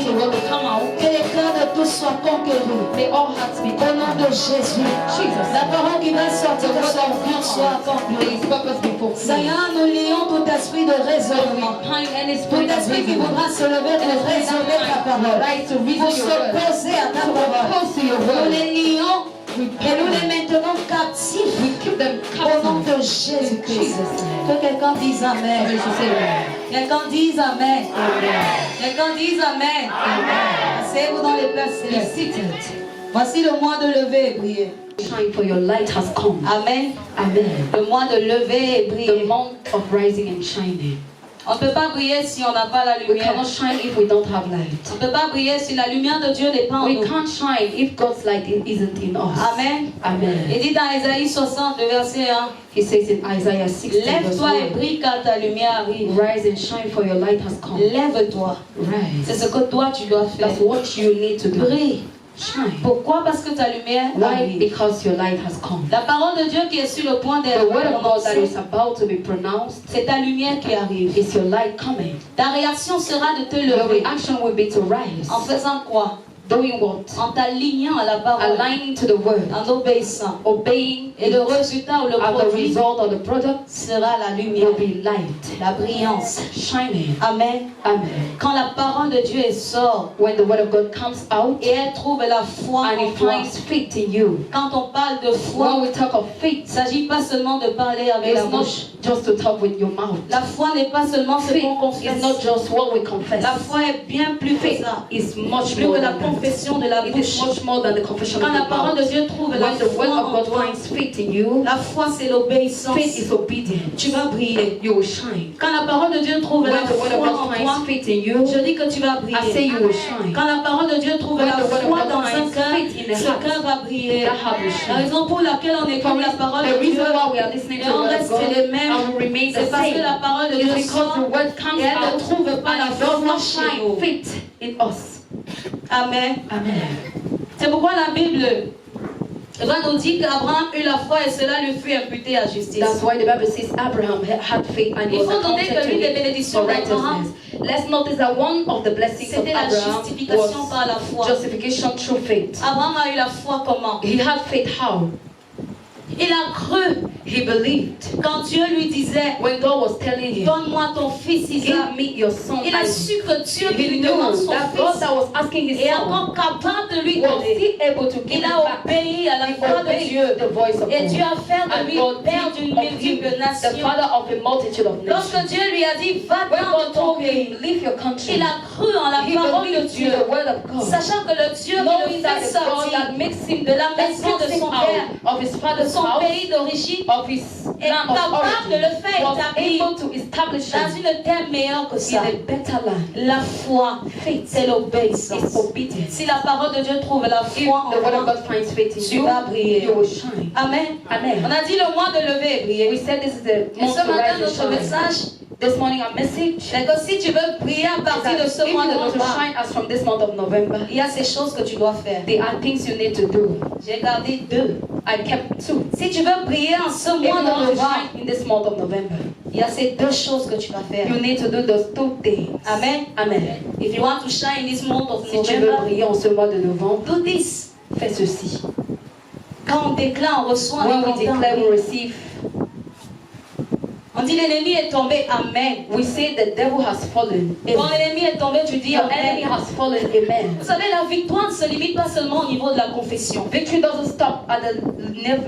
the world will come out. Que les cœurs de tous soient conquéris. May all hearts be Au nom de Jésus. Jesus. La parole qui va sortir de son cœur soit accomplie. May His purpose be fulfilled. Seigneur, nous lions tout esprit de raisonnement. Behind any Tout spirit of esprit qui reason. voudra se lever pour raisonner ta parole. Right to reason Pour your word. s'opposer à ta parole. Oppose to your Nous word. les lions et nous les maintenons captifs. We keep them Au nom captive. de Jésus-Christ. Jesus' name. Que quelqu'un dise Amen. Others will say amen. Quelqu'un dise Amen. Amen. Quelqu'un dise Amen. Asseyez-vous dans les places Be célestes. seated. Voici le mois de lever et briller. Shine, for your light has come. Amen. Amen. Le mois de lever et The briller. month of rising and shining. On ne peut pas briller si on n'a pas la We lumière. cannot shine if we don't have light. On ne peut pas briller si la lumière de Dieu n'est pas en We nous. can't shine if God's light isn't in us. Amen. Amen. Il dit dans Isaïe 60, le verset 1, He says in Isaiah 60, verse lève-toi et 1, brille car ta lumière arrive. rise and shine, for your light has come. Lève-toi. C'est Rise. ce que toi tu dois faire. That's what you need to do. Brille. Shine. Pourquoi? Parce que ta lumière Why? arrive. Because your light has come. La parole de Dieu qui est sur le point The d'être word of God that prononcée, is about to be pronounced c'est ta lumière qui arrive. is your light coming. Ta réaction sera de te Your lever. reaction will be to rise. En faisant quoi? Doing what? En t'alignant à la parole. Aligning to the word. En obéissant. Obeying Et le résultat ou le and the produit result of the product sera la lumière, will be light. la brillance. Shining. Amen. Amen. Quand la parole de Dieu sort When the word of God comes out et elle trouve la foi and en it toi. finds faith in you. Quand on parle de foi, When we talk of il ne faith, s'agit pas seulement de parler avec la it's not bouche. just to talk with your mouth. La foi n'est pas seulement ce qu'on Faith is confesse. not just what we confess. La foi est bien plus que Faith ça. is much Plus more que la than that. confession de la It bouche. is much more than the confession Quand of la the parole de mouth. Dieu trouve la When the foi word of en God toi, finds faith in you, la foi c'est l'obéissance. faith is obedience. Tu vas briller. You will shine. Quand la parole de Dieu trouve la When the word of foi en God toi, finds faith in you, je dis que tu vas I say briller. you will shine. Quand la parole de Dieu trouve When la the word of foi God dans un finds cœur, faith in a ce heart, cœur va briller. that heart will La shine. raison pour laquelle on écoute la parole The de Dieu reason why we are listening et to the on word of reste God les mêmes, and we remain the c'est parce que same la parole de is Dieu because sort the word comes et elle ne out trouve pas and la it does foi not chez shine nous. faith in us. Amen. Amen. C'est pourquoi la Bible va nous dire qu'Abraham eut la foi et cela lui fut imputé à justice. That's why the Bible says Abraham had faith and it Il was faut noter accounted que l'une to des him bénédictions for d'Abraham, righteousness. Let's notice that one of the blessings of c'était la Abraham justification par la was foi. justification through faith. Abraham a eu la foi comment? He had faith how? Il a cru He believed. quand Dieu lui disait When God was telling him, donne-moi ton fils Isaac. give me your son Il a Isaac. su que Dieu qui He lui knew demande son that God fils that was asking his est son encore capable de lui was donner. still able to give Il him a back. obéi à la He voix de obeyed Dieu. the voice of Et Dieu God. a fait de And lui God père did d'une of him multiple the nations. father of a multitude of Lorsque nations. Dieu lui a dit va When dans God ton told pays, him, leave your country, il a cru en la he parole de believed Dieu, in the word of God. sachant que le Dieu qui le Knowing that fait the God sortir that makes him de la that maison de takes him son père, out of his de father's son house, pays d'origine, of his est land of capable de origin, le faire was établir able to establish dans him une terre meilleure que in ça. a better land. La foi, c'est l'obéissance. It's obedience. Si la parole de Dieu trouve la If foi the word en of toi, God finds faith in tu you, vas briller. you will shine. Amen. Amen. On a dit le mois de lever et briller. We said this is the Et month ce to matin, rise and notre shine. message, This morning our message c'est que si tu veux briller à is partir that de if ce you mois de want to novembre, shine as from this month of November, il y a ces choses que tu dois faire. there are things you need to do. J'ai gardé deux. I kept two. Si tu veux briller en ce If you mois de want to novembre, shine in this month of November, il y a ces deux choses que tu vas faire. you need to do those two things. Amen. Amen. If you want to shine in this month of Si tu veux November, briller en ce mois de novembre, do this. fais ceci. Quand on déclare, on reçoit, on When est we content. declare, we receive. On dit l'ennemi est tombé, amen. We say the devil has fallen. Quand Amen. l'ennemi est tombé, tu dis The enemy amen. has fallen. Amen. Vous savez, la victoire ne se limite pas seulement au niveau de la confession. Victory doesn't stop at the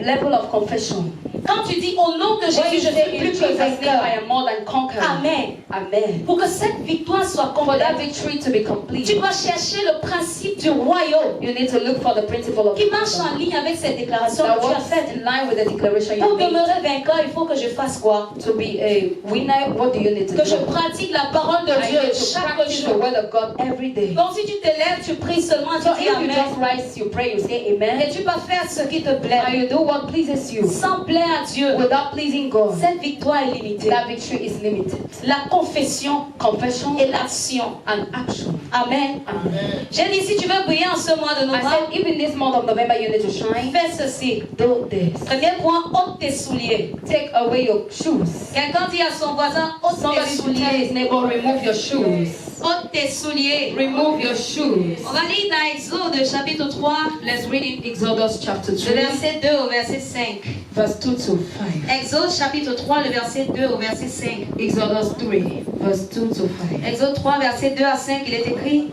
level of confession. Quand tu dis au nom de When you Jésus, je say suis in plus que Jesus' name, vainqueur. I am more than conqueror. Amen. Amen. Pour que cette victoire soit For that complète, victory to be complete, tu dois chercher le principe du royaume you need to look for the principle of qui marche kingdom. en ligne avec cette déclaration That que tu as works faite. in line with the declaration you Pour made. demeurer vainqueur, il faut que je fasse quoi? To be a winner, what do you need to Que je do? pratique la parole de I Dieu need to chaque practice the jour. word of God every day. Donc si tu te lèves, tu pries seulement, So tu dis if you amen. just rise, you pray, you say amen, Et tu vas faire ce qui te plaît. and you do what pleases you Sans plaire à Dieu, without pleasing God, cette victoire est limitée. that victory is limited. La confession Confession et l'action. and action. Amen. Amen. J'ai dit, si tu veux briller en ce mois de I novembre, said, if in this month of November you need to shine, fais ceci. do this. Premier point, ôte tes souliers. Take away your shoes. Quelqu'un dit à son voisin, ôte tes Somebody should tell his souliers. neighbor, remove your shoes. ôte tes souliers. Remove your shoes. On va lire dans Exode chapitre 3, Let's read in Exodus chapter le 3, verset 2 au verset 5. verse 2 to 5. Exode chapitre 3, le verset 2 au verset 5. Exodus 3, verse 2 to 5. Exode 3, verset 2 à 5, il est écrit: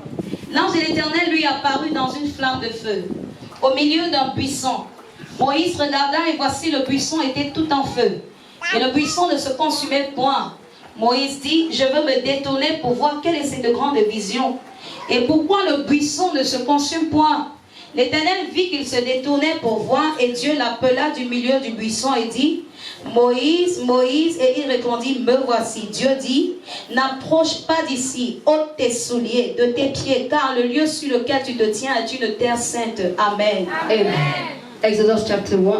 L'ange de l'Éternel lui apparut dans une flamme de feu, au milieu d'un buisson. Moïse regarda et voici le buisson était tout en feu, et le buisson ne se consumait point. Moïse dit: Je veux me détourner pour voir quelle est cette grande vision, et pourquoi le buisson ne se consume point. L'Éternel vit qu'il se détournait pour voir, et Dieu l'appela du milieu du buisson et dit: Moïse, Moïse, et il répondit: Me voici. Dieu dit: N'approche pas d'ici, ôte tes souliers de tes pieds, car le lieu sur lequel tu te tiens est une terre sainte. Amen. Amen. Exodus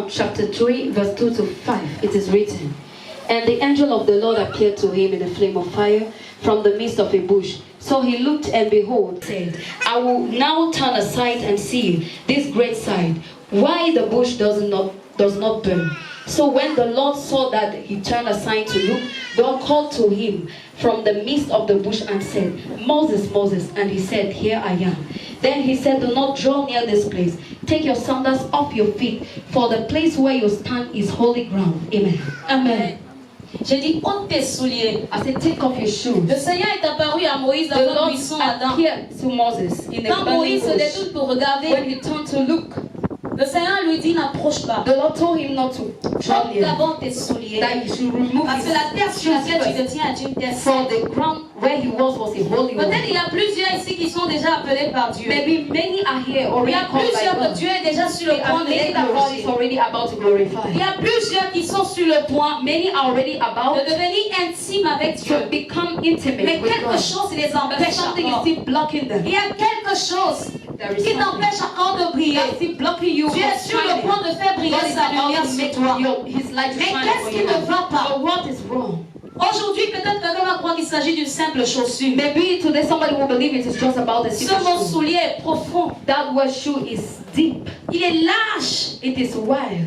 chapter 3, verse 2 to 5. It is written, And the angel of the Lord appeared to him in a flame of fire from the midst of a bush. So he looked, and behold, said, I will now turn aside and see this great sight, why the bush does not burn. So when the Lord saw that he turned aside to look, God called to him from the midst of the bush and said, Moses, Moses. And he said, Here I am. Then he said, Do not draw near this place. Take your sandals off your feet, for the place where you stand is holy ground. Amen. Amen. J'ai dit: ôte tes souliers. I said, take off your shoes. Le Seigneur est apparu à Moïse dans The un Lord buisson Adam. appeared to Moses in a Quand burning Moïse se bush. détourne pour regarder, When he turned to look, le Seigneur lui dit: N'approche pas. the Lord told him not to draw Ôte near, d'abord tes souliers. that he should remove Parce que his la terre sur shoes laquelle tu first. te tiens est une terre For sainte. the ground where he was a holy one. Peut-être il y a plusieurs ici qui sont déjà appelés par Dieu. Maybe many are here Il y already a called by plusieurs que God. Dieu est déjà sur le There point are de many les that God is glorifier. already about to glorify. Il y a plusieurs qui sont sur le point Many are already about de devenir intimes avec Dieu. to become intimate Mais with quelque God. chose les But empêche something is encore. still blocking them. Il y a quelque chose There is qui something t'empêche encore de briller. that is still blocking you Dieu from est sur le shining. point de faire briller God is sa about lumière to sur make toi. his light to Mais shine qu'est-ce for qui you. ne va pas? But what is wrong? Aujourd'hui, peut-être quelqu'un va croire qu'il s'agit d'une simple chaussure. Maybe today somebody will believe it is just about the Ce simple mot shoe. soulier est profond. That word shoe is deep. Il est large. It is wide.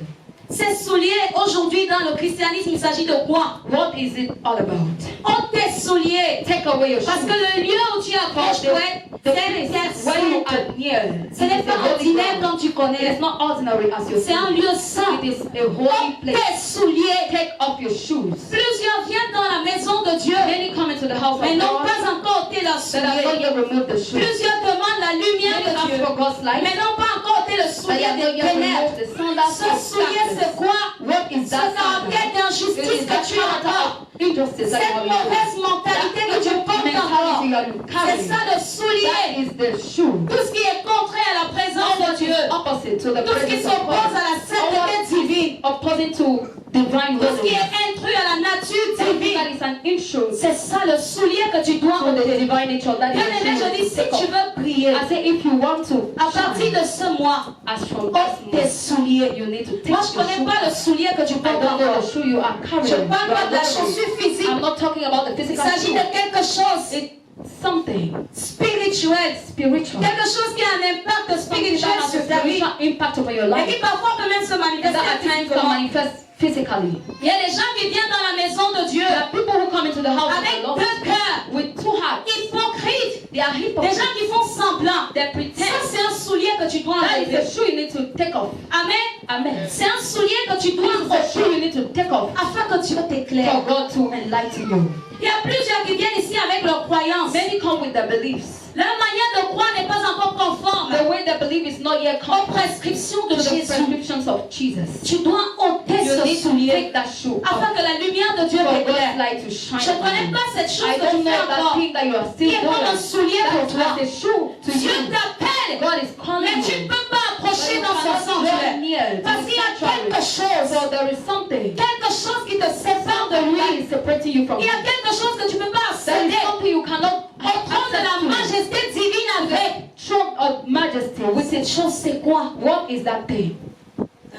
Ces souliers, aujourd'hui, dans le christianisme, il s'agit de quoi? What is it all about? Ôte tes souliers. Take away your Parce shoes. que le lieu où tu approches doit être The terre place where you sainte. are near. Ce n'est pas ordinaire comme tu It connais. is not ordinary as you C'est un see. lieu saint. It is a holy Ôte place. tes souliers. Take off your shoes. Plusieurs viennent dans la maison de Dieu, Many come into the house mais of n'ont God pas encore ôté leurs that have not souliers. yet removed the shoes. Plusieurs demandent la lumière Many de Dieu, ask for God's light, mais n'ont pas encore ôté le but soulier they have not des yet ténèbres. removed the sandals Ce of soulier, c'est darkness. quoi? What is Ce that caractère sandal? It d'injustice is que that tu as character encore. of injustice that Cette you are mauvaise living. mentalité que tu portes encore. Mentality that you C'est carry. ça le soulier. That is the shoe. Tout ce qui est contraire à la présence de Dieu. Opposite to the Tout ce qui presence of s'oppose God. à la sainteté divine. Opposing to divine Tout ce qui holiness. est intrus à la nature Something that divine. is an intrusion C'est ça le soulier que tu dois to the ôter. divine nature. That is Bien aimé, the je shoe dis, to si take tu off. veux prier, I say if you want to à partir de shine, ce mois, as from ôte tes this souliers. month, you need to take Moi, je your ne connais shoe pas le off. soulier que tu I portes don't know encore. the shoe you are carrying. Je parle You pas are de la wearing. chaussure physique. I'm not talking about the Il physical s'agit shoe. de quelque chose It's something spirituel. spiritual. Quelque chose qui a un impact Something spirituel that has sur a ta vie. spiritual impact over your Et life. qui parfois peut même se That manifester at times can physiquement. manifest physically. Il y a des gens qui viennent dans la maison de Dieu There are people who come into the house of avec the Lord deux cœurs, with two hearts. hypocrites. They are Des hypocrites. gens qui font semblant. They Ça, pretend. c'est un soulier que tu dois That is enlever. the shoe you need to take off. Amen. Amen. C'est un soulier que tu dois This is the shoe enlever you need to take off afin que Dieu for t'éclaire. God to enlighten you. Il y a plusieurs qui viennent ici avec leurs croyances. Many come with their beliefs. Leur manière de croire n'est pas encore conforme The way they believe is not yet aux come prescriptions de to the Jésus. prescriptions of Jesus. Tu dois ôter You ce need to soulier take that shoe off afin que la lumière de Dieu for God's t'éclaire. light to shine Je ne on connais you. pas cette chose I que tu don't know fais that encore. thing that you are Qui still est comme un doing. soulier pour That toi. is a shoe to Dieu you. t'appelle, God is calling mais tu ne you. peux pas approcher dans ce Draw sanctuaire. near to Parce qu'il y a quelque the chose, So there is something quelque chose qui te sépare de that lui. is separating you from Il y a Him. quelque chose que tu ne peux pas There is accéder something you cannot au trône de la access to. majesté divine avec. Throne of majesty. With Cette chose, c'est quoi? what is that thing?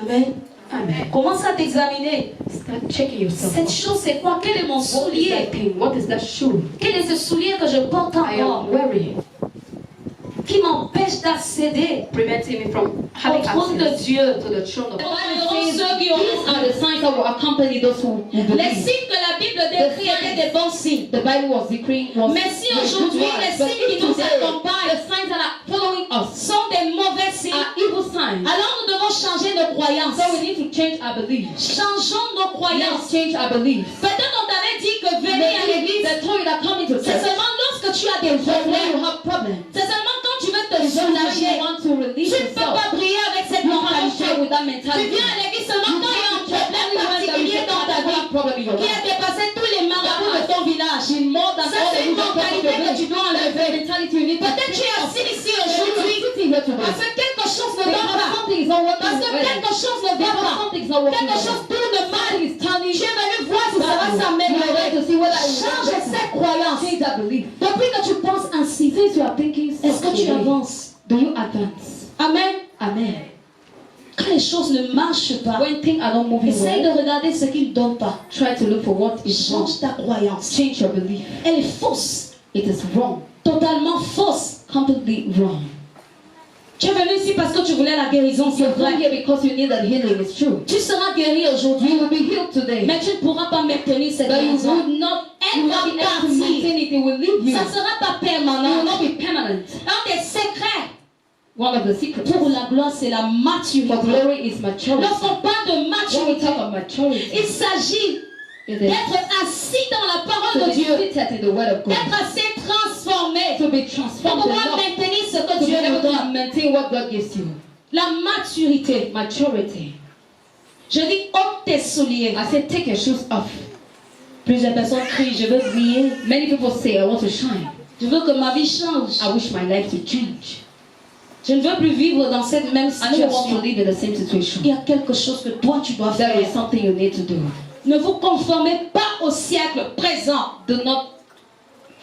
Amen. Amen. Commence à t'examiner. Start checking yourself. Cette chose, c'est quoi? Quel est mon What is soulier? that thing? What is that shoe Quel est ce soulier que je porte I encore? am wearing? Qui m'empêche d'accéder Preventing me from au having trône de access Dieu? to the throne of Nous God. verrons ceux qui auront These are the signs that will accompany those who Les believe. signes que la Bible décrit étaient des bons signes. The Bible was decreeing was Mais si was good aujourd'hui ones. les But signes qui if nous today, accompagnent the signs that are following us sont des mauvais signes, are evil signs, alors nous devons changer nos croyances. so we need to change our beliefs. Changeons nos Let's croyances. change our beliefs. Peut-être on t'avait dit que venir à l'église, They told you that coming to c'est church seulement lorsque tu as des is just when you problèmes. have problems. C'est seulement quand tu veux te It's just when you soulager. want to Tu release ne peux yourself. pas briller avec cette You cannot mentalité. share with that Tu mentality. viens à l'église seulement quand il y a un problème particulier dans ta vie problem in your qui a life. dépassé tous les marabouts de ton village. More than Ça, all c'est the une people mentalité que tu dois enlever. mentality you need to Peut-être tu es assis ici aujourd'hui sitting here today. parce que quelque chose ne va Because pas. something is not working Parce que well. quelque chose ne va Because pas. something is not working Quelque well. chose tourne mal. Something is turning Tu es venu voir si ça va s'améliorer. to see whether it will Change work. cette croyance. Change that belief. Depuis que tu penses ainsi, Since you are thinking est-ce que tu such a way, avances? do you advance? Amen. Amen. Quand les choses ne marchent pas, When things are not moving essaye de well, regarder ce qu'ils ne donnent pas. try to look for what is wrong. Change ta croyance. Change your belief. Elle est fausse. It is wrong. Totalement fausse. Completely wrong. Tu es venu ici parce que tu voulais la guérison, c'est You're come vrai. here because you need that healing. It's true. Tu seras guéri aujourd'hui, You will be healed today. mais tu ne pourras pas maintenir cette But you guérison. would not, Elle you will va not be able to partir. maintain it. It will leave you. Ça ne sera pas It will permanent. not be permanent. Un des secrets One of the secrets pour la gloire, c'est la for maturité. glory is maturity. Lorsqu'on parle de When we maturité, talk of maturity, il s'agit it is d'être assis dans la to parole de be Dieu, seated in the word of God, d'être assez transformé to be pour transformed pouvoir enough maintenir ce to que be Dieu able nous to donne. maintain what God gives you. La maturité. Maturity. Je dis ôte tes souliers. I said, take your shoes off. Plusieurs personnes crient, je veux briller. Many people say, I want to shine. Je veux que ma vie change. I wish my life to change. Je ne veux plus vivre dans cette même I don't want to situation. live in the same situation. Il y a quelque chose que toi tu dois There faire. is something you need to do. Ne vous conformez pas au siècle présent. Do not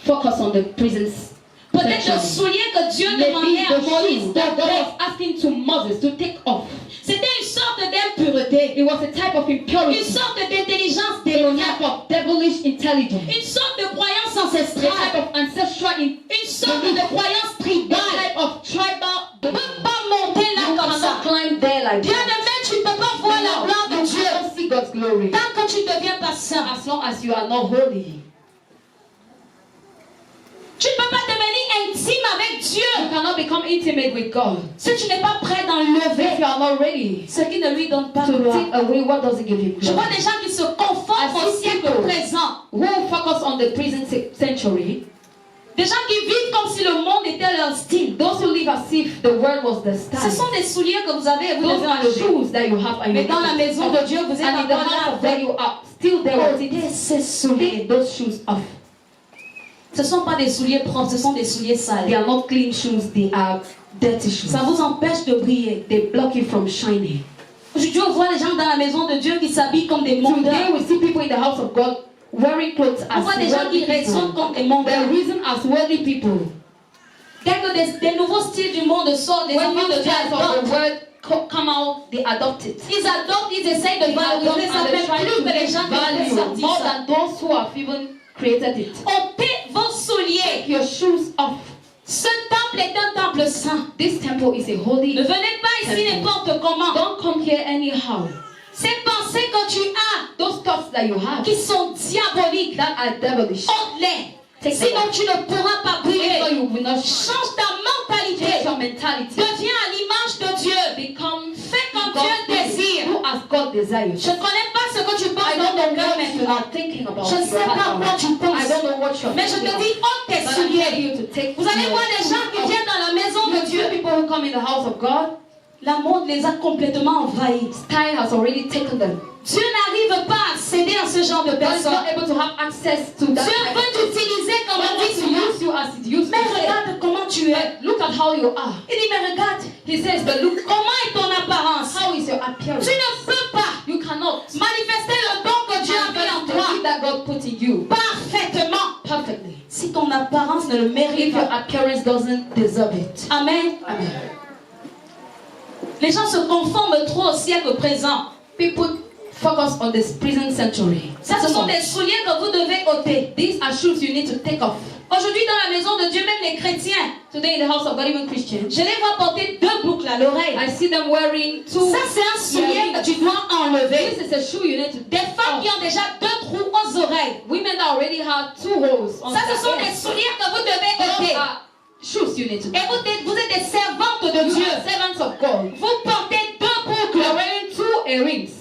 focus on the prisons. Peut-être le soulier que Dieu Maybe demandait à the Moïse shoes that God d'enlever. was asking to Moses to take off. C'était une sorte d'impureté. It was a type of Une impurity, sorte d'intelligence a démoniaque. type of devilish intelligence, Une sorte de croyance a type ancestrale. of ancestral, Une sorte de croyance a tribale. type of tribal. Tu ne peux pas monter là You comme ça. cannot climb there like Bien that. aimé, tu ne peux pas voir la gloire de You Dieu cannot see God's glory tant que tu ne deviens pas saint. as long as you are not holy. Tu ne peux pas devenir intime avec Dieu You cannot become intimate with God si tu n'es pas prêt if d'enlever you are not ready ce qui ne lui donne pas to gloire. take away what doesn't give you Je vois glory. des gens qui se conforment I au see siècle people présent. Who focus on the present century, Des gens qui vivent comme si le monde était leur style. those who live as if the world was the Ce style. sont des souliers que vous avez et vous Those devez are enlever. shoes that you have, and Mais you dans la maison de Dieu, vous êtes and in the encore là house that avec you are still there with it. ôtez ces souliers. Take those shoes off. Ce ne sont pas des souliers propres, ce sont des souliers They sales. are not clean shoes, they are dirty shoes. Ça vous empêche de briller. They block you from shining. Aujourd'hui, on voit les gens dans la maison de Dieu qui s'habillent comme des Today mondeurs. we see people in the house of God wearing clothes On as voit des gens qui worldly raisonnent people. comme des They mondeurs. reason as worldly people. Dès que des nouveaux styles du monde sortent, des When enfants new de Dieu styles of the adoptent. world come out, they adopt it. Ils adoptent, ils essayent de valoriser ça, même plus que les gens qui ont value sorti more ça. than those who have even created it. Ôtez vos souliers. Take your shoes off. Ce temple est un temple saint. This temple is a holy. Ne venez pas ici Temple. n'importe comment. Don't come here anyhow. Ces pensées que tu as, Those thoughts that you have qui sont diaboliques, that are devilish, ôte-les. Take them Sinon off. tu ne pourras pas briller. so you will not Change ta mentalité. change your mentality. Deviens à l'image de Dieu. Become Fais comme God, Dieu désire. who as God desires. Je ne connais pas ce que tu penses I dans don't know ton cœur what you maintenant. are thinking about. Je ne sais pas quoi tu penses. I don't know what you're Mais je te thinking dis, ôte tes about. But I tell souliers. you to take Vous allez your voir des gens qui shoes viennent dans la maison off. de Dieu. You people who come in the house of God, La mode les a complètement envahis. style has already taken them. Dieu n'arrive pas à accéder à ce genre de God is personnes. not able to have access to that. Dieu kind of veut t'utiliser comme God on wants dit to souvent. use you as it used Mais to say. regarde comment tu es. Look at how you are. Il dit, mais regarde, He says, but look, comment est ton apparence? how is your appearance? Tu ne peux pas You cannot manifester le don que Dieu a mis en manifest the toi gift that God put in you parfaitement perfectly. si ton apparence ne le mérite If your pas. appearance doesn't deserve it. Amen. Amen. Les gens se conforment trop au siècle présent. People focus on this present century. Ça, ce sont des souliers que vous devez ôter. These are shoes you need to take off. Aujourd'hui, dans la maison de Dieu, même les chrétiens, Today in the house of God, even Christians, je les vois porter 2 boucles à l'oreille. I see them wearing 2. Ça, c'est un soulier que tu dois enlever. This is a shoe you need to Des femmes qui ont déjà 2 trous aux oreilles. Women that already have 2 holes on Ça, ce their sont ears. des souliers que vous devez Those ôter. are shoes you need to Et vous êtes des servantes de You Dieu. are servants of God. Vous portez 2 You are boucles. wearing 2 earrings.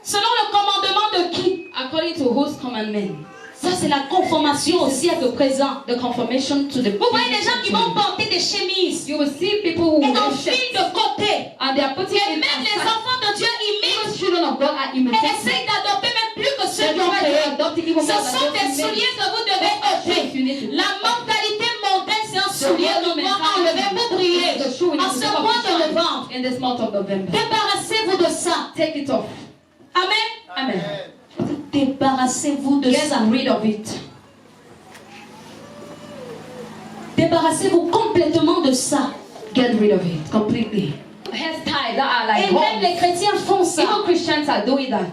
Selon le commandement de qui? According to whose commandment? Ça, c'est la conformation au siècle présent. The confirmation to the. Vous voyez des gens qui vont porter des chemises You will see people who et wear en shirts fil de côté. and they are putting Et it même les aside. enfants de Dieu imitent Even children of God are et imitating. essayent d'adopter même plus que ceux They qui ont try to créé. adopt it even Ce more than sont those des who made souliers it. que vous devez ôter. La mentalité mondaine, c'est un soulier que vous doit enlever pour briller. The shoe in En the ce month mois of de November. novembre, In this month of November. débarrassez-vous de ça. Take it off. Amen. Amen. Débarrassez-vous de Get ça. rid of it. Débarrassez-vous complètement de ça. Get rid of it completely. Hairstyles that are like Et même horns. les chrétiens font ça. Even Christians are doing that.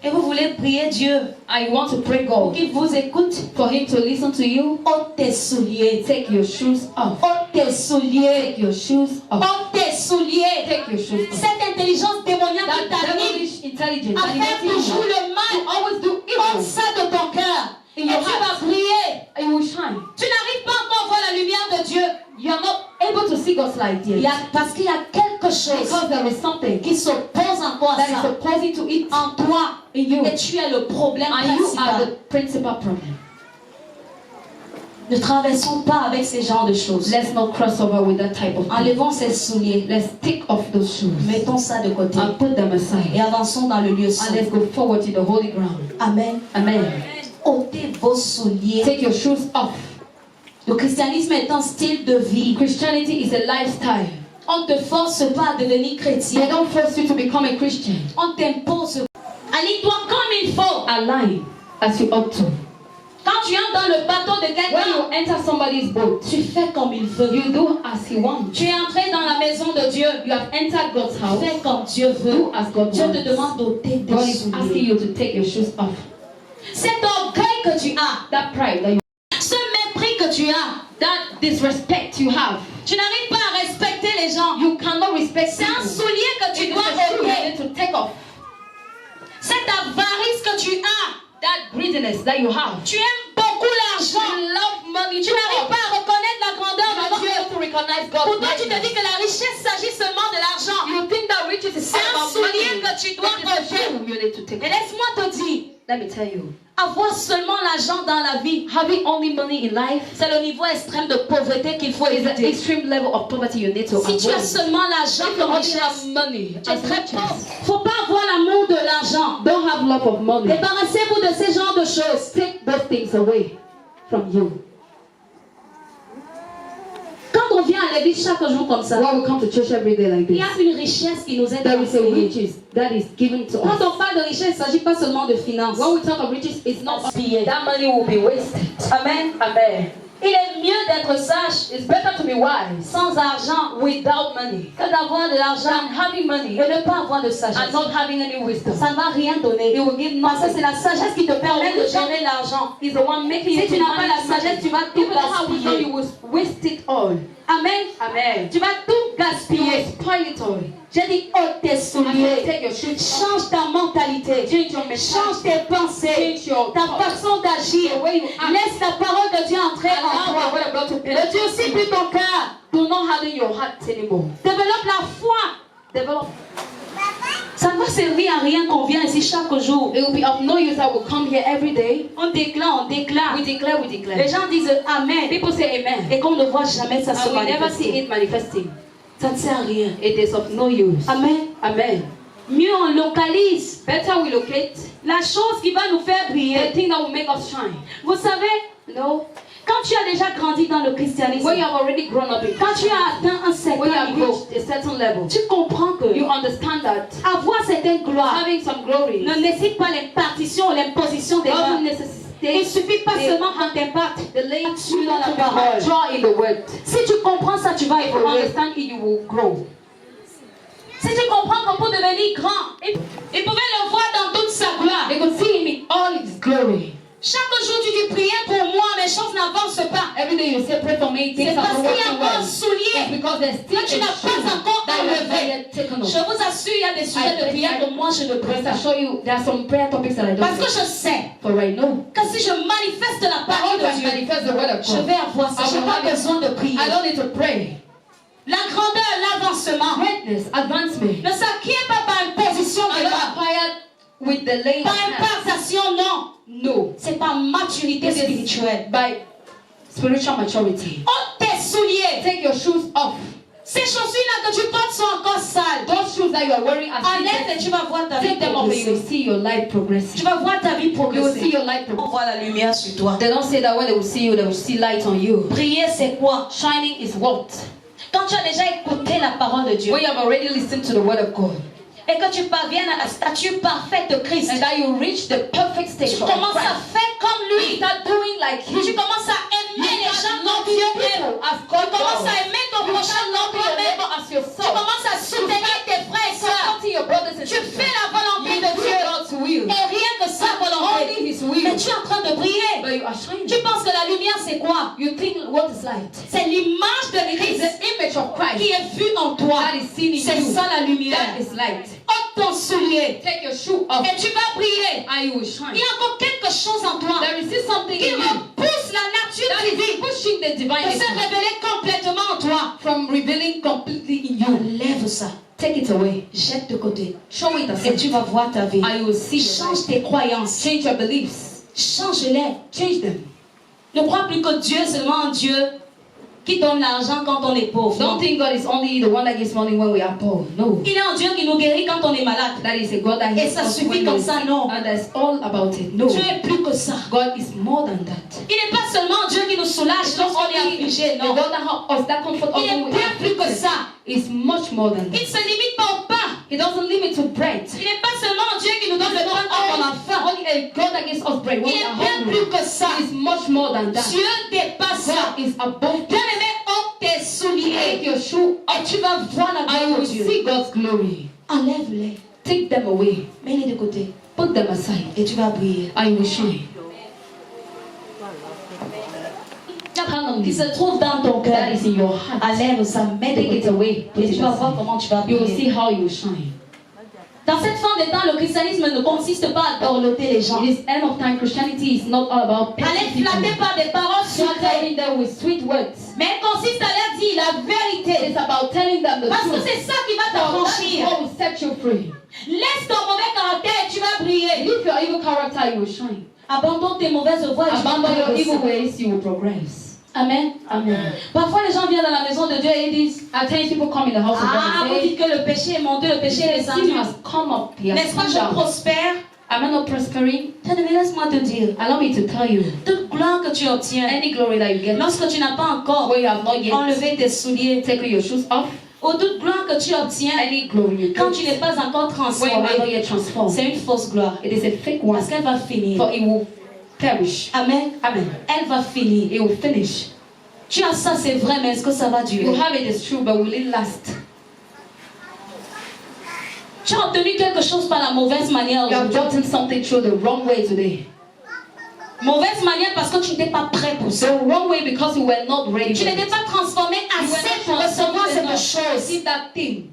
Et vous voulez prier Dieu I want to pray pour God qu'il vous écoute. for Him to listen to you. Ôte tes souliers. Take your shoes off. Ôte tes souliers. Take your shoes off. Ôte tes souliers. Take your shoes off. Cette intelligence démoniaque qui That t'anime devilish intelligence à faire toujours le mal. always do Ôte evil. ça de ton cœur. Et tu your vas heart. prier. It will shine. Tu n'arrives pas encore à voir la lumière de Dieu. You are not able to see God's light yet. Parce qu'il y a quelque chose Because there is something qui s'oppose encore à that is ça. opposing to it En toi. in you. Et tu es le problème And you are principal. the principal problem. Ne traversons pas avec ces genres de choses. Let's not cross over with that type of thing. Enlevons ces souliers. Let's take off those shoes Mettons ça de côté. and put them Et aside. avançons dans le lieu And saint. let's go forward to the holy ground. Amen. Amen. Ôtez vos souliers. Take your shoes off. Le christianisme est un style de vie. Christianity is a lifestyle. On ne te force pas à devenir They chrétien. don't force you to become a Christian. On t'impose. Aligne-toi comme il faut. Align as you ought to. Quand tu entres dans le bateau de When quelqu'un, you enter somebody's boat, tu fais comme il veut. you do as he wants. Tu es entré dans la maison de Dieu. You have entered God's house. Fais comme Dieu veut. Do as God Dieu te wants. demande d'ôter tes God is asking souliers. you to take your shoes off. Cet orgueil que tu as, That pride that you, ce mépris que tu as, that disrespect you have, tu n'arrives pas à respecter les gens. you cannot respect C'est un people. soulier que tu It is dois a shoe you ôter. need to take off. Cette avarice que tu as, That greediness that you have. tu aimes beaucoup l'argent. You love money. Tu n'arrives pas à reconnaître la grandeur You are de not Dieu. able to recognize God's Pourtant, tu te greatness. dis que la richesse s'agit seulement de l'argent. You think that riches is C'est un about soulier money. que tu dois It is a ôter. shoe you need to take Et off. laisse-moi te dire, Let me tell you, avoir seulement l'argent dans la vie, having only money in life c'est le niveau extrême de pauvreté qu'il faut is an éviter. extreme level of poverty you need to Si tu as avoid. seulement l'argent If you comme only have richesse, money tu es as très riches, pauvre. Faut pas avoir l'amour de l'argent. don't have love of money. Débarrassez-vous de ces genres de choses. Take those things away from you. Quand on vient à l'église chaque jour comme ça, When we come to church every day like il y this, a une richesse qui nous est there is a transférée. riches that is given to Quand us. on parle de richesse, il ne s'agit pas seulement de finances. When we talk of riches, it's not Gaspillé. that money will be wasted. Amen. Amen. Il est mieux d'être sage It's better to be wise sans argent without money que d'avoir de l'argent than having money et ne pas avoir de and sagesse. not having any wisdom. Ça ne va rien donner. It will give Parce que nothing. c'est la sagesse qui te permet de gérer l'argent. He's the one making you Si to tu n'as pas la manage money. sagesse, tu vas If tout you don't have wisdom, gaspiller. you will waste it all. Amen. Amen. Tu vas tout You will gaspiller. spoil it all. J'ai dit, ôte tes And souliers. take your shoes off. Change ta mentalité. Change your Change mentality. tes pensées. Change your Ta thoughts. façon d'agir. The way you act. Laisse la parole de Dieu entrer en Allow the toi. word of God to Ne penetrate durcis you. plus ton cœur. Do not harden your heart anymore. Développe la foi. Develop. Ça ne va servir à rien qu'on vienne ici chaque jour. It will be of no use that will come here every day. On déclare, on déclare. We declare, we Les declare. gens disent Amen. People say amen. Et qu'on ne voit jamais ça se And we never see manifester. it manifesting. Ça ne sert à rien. It is of no use. Amen. Amen. Mieux on localise Better we locate la chose qui va nous faire the briller. thing that will make us shine. Vous savez, No. quand tu as déjà grandi dans le christianisme, When you have already grown up in quand tu as atteint un when you certain have niveau, reached a certain level, tu comprends que you understand that avoir certaine gloire having some glory ne nécessite pas l'impartition ou l'imposition des doesn't mains. Il ne necessitate suffit pas the- seulement qu'on t'impacte. the laying Tu dans la to be parole. draw in the word. Si tu comprends ça, tu vas If you évoluer. understand it, you will grow. Si tu comprends qu'on peut devenir grand, il pouvait le voir dans toute sa gloire. They could see him in all his glory. Chaque jour tu dis priez pour moi, mes choses n'avancent pas. Every day you say pray for me, C'est things parce are not qu'il y a working encore un well. soulier It's because there's still que tu n'as a pas shoe encore that you have not enlevé. yet taken off. Je vous assure, il y a des sujets de prière que moi je ne prie Because I pas. show you there are some prayer topics that I don't Parce que know. je sais For right now, que si je manifeste la parole if de I Dieu, manifest the word of je God, vais avoir ça. Je n'ai pas besoin de prier. I don't need to pray. La grandeur, l'avancement Greatness, advancement, ne s'acquiert pas par une position are de not bas, acquired with the laying par of hands. impartation, non. No, C'est par maturité it is spirituelle. by spiritual maturity. Ôte tes souliers. Take your shoes off. Ces chaussures-là que tu portes sont encore sales. Those shoes that you are wearing are still Enlève et tu vas voir ta vie take them off and you will progresser. see your life Tu progressing. vas voir ta vie You will see progresser. your life On progressing. voit la lumière sur toi. They don't say that when they will see you, they will see light on you. Prier, c'est quoi? Shining is what? Quand tu as déjà écouté la parole de Dieu When you have already listened to the word of God, et que tu parviens à la stature parfaite de Christ, and that you reach the perfect stage tu of commences à Christ, faire comme lui. start doing like Tu Him. commences à aimer les gens comme Loving Dieu people aime. as Tu God commences does. à aimer ton You prochain start comme loving your toi-même. neighbor as Tu yourself. commences à soutenir tes frères et sœurs. Supporting your brothers and Tu sisters. fais la volonté You de do Dieu. God's will. Et rien que sa volonté. Only His will. Mais tu es en train de briller. But you are shining. Tu penses que la lumière c'est quoi? You think what is light? C'est l'image de It's Christ the image of Christ qui est vue en toi. that is seen in C'est you. ça la lumière. That is light. Ôte ton soulier Take your shoe off et tu vas briller. and you will shine. Il y a encore quelque chose en toi There is still something qui in you repousse la nature that is divine pushing the divine de se nature révéler complètement en toi. from revealing completely in you. Enlève ça. Take it away. Jette de côté. Show it Et aside. tu vas voir ta vie. And you will see the Change light. tes croyances. Change your beliefs. Change-les. Change them. Ne crois plus que Dieu est seulement un Dieu qui donne l'argent quand on est pauvre. Don't Non. think God is only the one that gives money when we are poor. No. Il est un Dieu qui nous guérit quand on est malade. That is a God that Et heals ça us suffit when comme we ça, non. and that's all about it. No. Dieu est plus que ça. God is more than that. Il n'est pas seulement un Dieu qui nous soulage It's not lorsqu'on est only affligé, the non. God that helps us, that comfort us Il when est we bien are plus que afflicted. ça. It's much more than Il that. ne se limite pas au pain. He doesn't limit to bread. Il n'est pas seulement un Dieu qui nous donne le pain quand on a faim. Only a God that gives us bread when Il we est are bien hungry. plus que ça. It's much more than that. Dieu dépasse ça. God is above Bien that. aimé, ôte tes Take souliers your shoe et tu vas voir la and gloire you de will Dieu. see God's glory. Enlève-les, Take them away. mets-les de côté Put them aside et tu vas briller. and you will shine. Qui se trouve dans ton cœur, That is in your heart. enlève ça, mets de Take it côté away. Put et it tu vas voir aside. comment tu vas You will briller. see how you will shine. Dans cette fin des temps, le christianisme ne consiste pas à dorloter les gens. In this end of time, Christianity is not all about Aller people. flatter par des paroles Not sucrées, telling them with sweet words. mais elle consiste à leur dire la vérité. It's about telling them the Parce que truth. c'est ça qui va So that is t'affranchir. what will set you free. Laisse ton mauvais caractère et tu vas briller. Leave your evil character, you will shine. Abandonne tes mauvaises voies et tu vas Abandon your progresser. evil ways, you will progress. Amen. Amen. Parfois, les gens viennent dans la maison de Dieu et ils disent At times people come in the house of ah, God vous and say, dites que le péché est monté, le péché est the descendu. sin has come up, he has N'est-ce pas, come je down. prospère? Am I not prospering? Bien-aimé, laisse-moi te dire, Allow me to tell you, toute gloire que tu obtiens, any glory that you get, lorsque tu n'as pas encore where you have not yet enlevé tes souliers, taken your shoes off, ou toute gloire que tu obtiens, any glory you quand get, tu n'es pas encore where you are not transformé, yet transformed, c'est une fausse gloire. it is a fake one, Parce qu'elle va finir. for it will perish. Amen. Amen. Elle va finir. It will finish. Tu as ça, c'est vrai, mais est-ce que ça va You durer? have it, it's true, but will it last? Tu as obtenu quelque chose par la mauvaise manière You have aujourd'hui. gotten something through the wrong way today. Mauvaise manière parce que tu n'étais pas prêt pour ça. The wrong way because you were not ready. Tu for n'étais it. pas transformé You were assez not pour recevoir transformed cette enough to chose. receive that thing.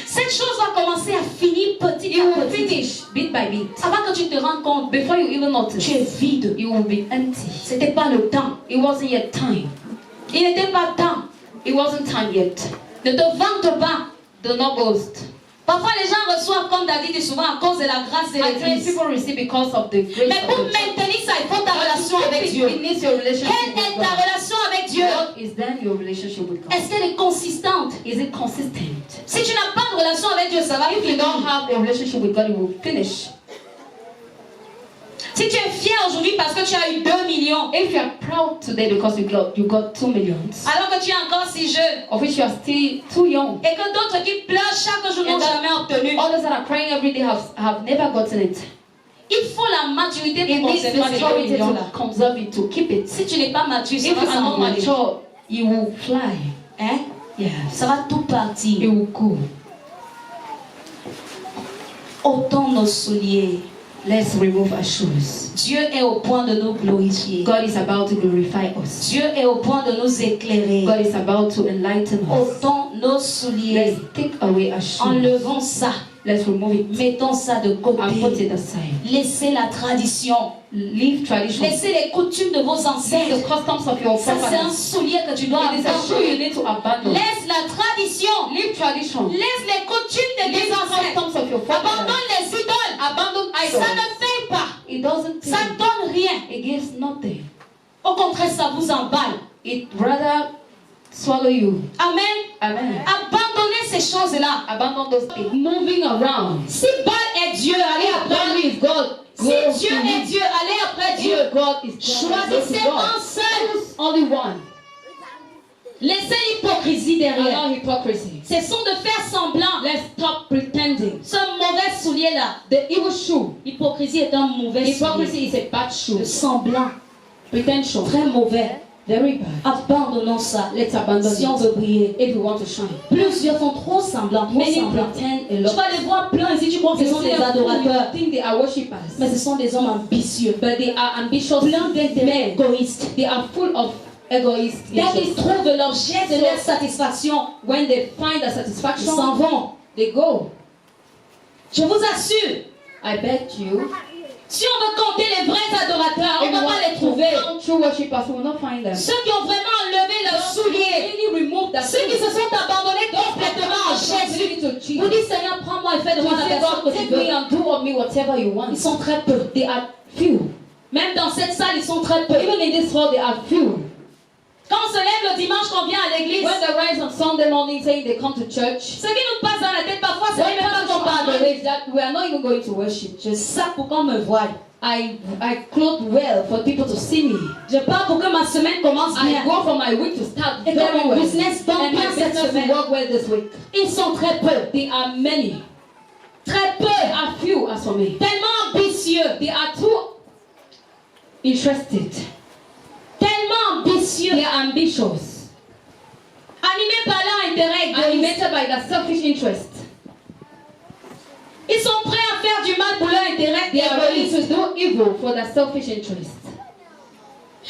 Cette chose va commencer à finir petit It à will petit. finish bit by bit. Avant que tu te rendes compte, Before you even notice, tu es vide. you will be empty. C'était pas le temps. It wasn't yet time. Il n'était pas temps. It wasn't time yet. Ne te vante pas. Do not boast. Parfois les gens reçoivent, comme David dit souvent, à cause de la grâce de At times l'église. people receive because of the grace Mais of pour the church. maintenir ça, il faut ta relation avec Dieu. It needs your relationship Quelle est with ta God. relation avec Dieu? What is then your relationship with God? Est-ce qu'elle est consistante? Is it consistent? Si tu n'as pas de relation avec Dieu, ça va If you don't finir. have a relationship with God, it will finish. Si tu es fier aujourd'hui parce que tu as eu 2 millions, If you are proud today because you got 2 millions, alors que tu es encore si jeune, of which you are still too young, et que d'autres qui pleurent chaque jour n'ont And that- jamais obtenu, others that are crying every day have never gotten it. il faut la maturité It pour needs the conserver ces 2 maturity millions-là. to conserve it, to keep it. Si tu n'es pas mature, ça If va you are not s'envoler. mature, you will fly. Hein? Yes. Ça va tout It partir. will go. Ôtons nos souliers Let's remove our shoes. Dieu est au point de nous glorifier. God is about to glorify us. Dieu est au point de nous éclairer. God is about to enlighten us. Ôtons nos souliers. Let's take away our shoes. Enlevons ça. Let's remove it Mettons ça de and put côté. it aside. Laissez la tradition. Leave tradition. Laissez les coutumes de vos Leave ancêtres. the customs of your Ça, c'est un forefathers. soulier que tu dois It is a shoe you abandonner. need to abandon. Laisse la tradition. Leave tradition. Laisse les coutumes de Leave tes the ancêtres. customs of your forefathers. Abandonne les idoles. Abandon Ça idols. ne paye pas. It doesn't Ça pay. ne donne rien. It gives nothing. Au contraire, ça vous emballe. It rather swallow you. Amen. Amen. Abandonnez ces choses-là. Abandon those things. Moving around. Si Baal est Dieu, allez après God lui. is God. Si Dieu est Dieu, allez après Dieu. God is God. Choisissez un seul. Only one. Laissez l'hypocrisie derrière. Allow hypocrisy. Cessons de faire semblant. Let's stop pretending. Ce mauvais soulier-là. The evil shoe. L'hypocrisie est un mauvais soulier. Hypocrisy is a bad shoe. Le semblant. Pretension. Très mauvais. Very bad. Abandonnons ça. Let's abandon Si on it. veut briller. If we want to shine. Plusieurs font trop semblant. Trop Many semblant. pretend a Tu lot. vas les voir plein ici, tu crois que ce sont des adorateurs. think they are worshippers. Mais ce sont des hommes ambitieux. But they are ambitious Plein d'intérêts men. égoïstes. They are full of egoists. Dès qu'ils trouvent l'objet de leur satisfaction, When they find a ils satisfaction, s'en vont. they go. Je vous assure, I bet you. si on veut compter les vrais adorateurs, on ne If va we pas want les trouver. to count true worshippers, we will not find them. Ceux qui ont vraiment enlevé leurs souliers, Really remove that. ceux qui se sont abandonnés complètement à Jésus, vous dites Seigneur, prends-moi et fais de moi la personne que tu Take me veux. and do of me whatever you want. Ils sont très peu. They are few. Même dans cette salle, ils sont très peu. Even in this hall, they are few. Quand on se lève le dimanche, qu'on vient à l'église, When they rise on Sunday morning saying they come to church, ce qui nous passe dans la tête parfois, c'est what même pas comes qu'on to va our adorer. knowledge that we are not even going to worship. Je sape pour qu'on me voie. I clothe well for people to see me. Je pars pour que ma semaine commence I bien. go for my week to start Et que very mon well. business tombe And my bien cette business semaine. will work well this week. Ils sont très peu. They are many. Très peu. They are few as for me. Tellement ambitieux. They are too interested. Tellement ambitieux. They are ambitious. Animés par leur intérêt égoïste. Animated by their selfish interest. Ils sont prêts à faire du mal pour leur intérêt They are ready égoïste. to do evil for their selfish interest.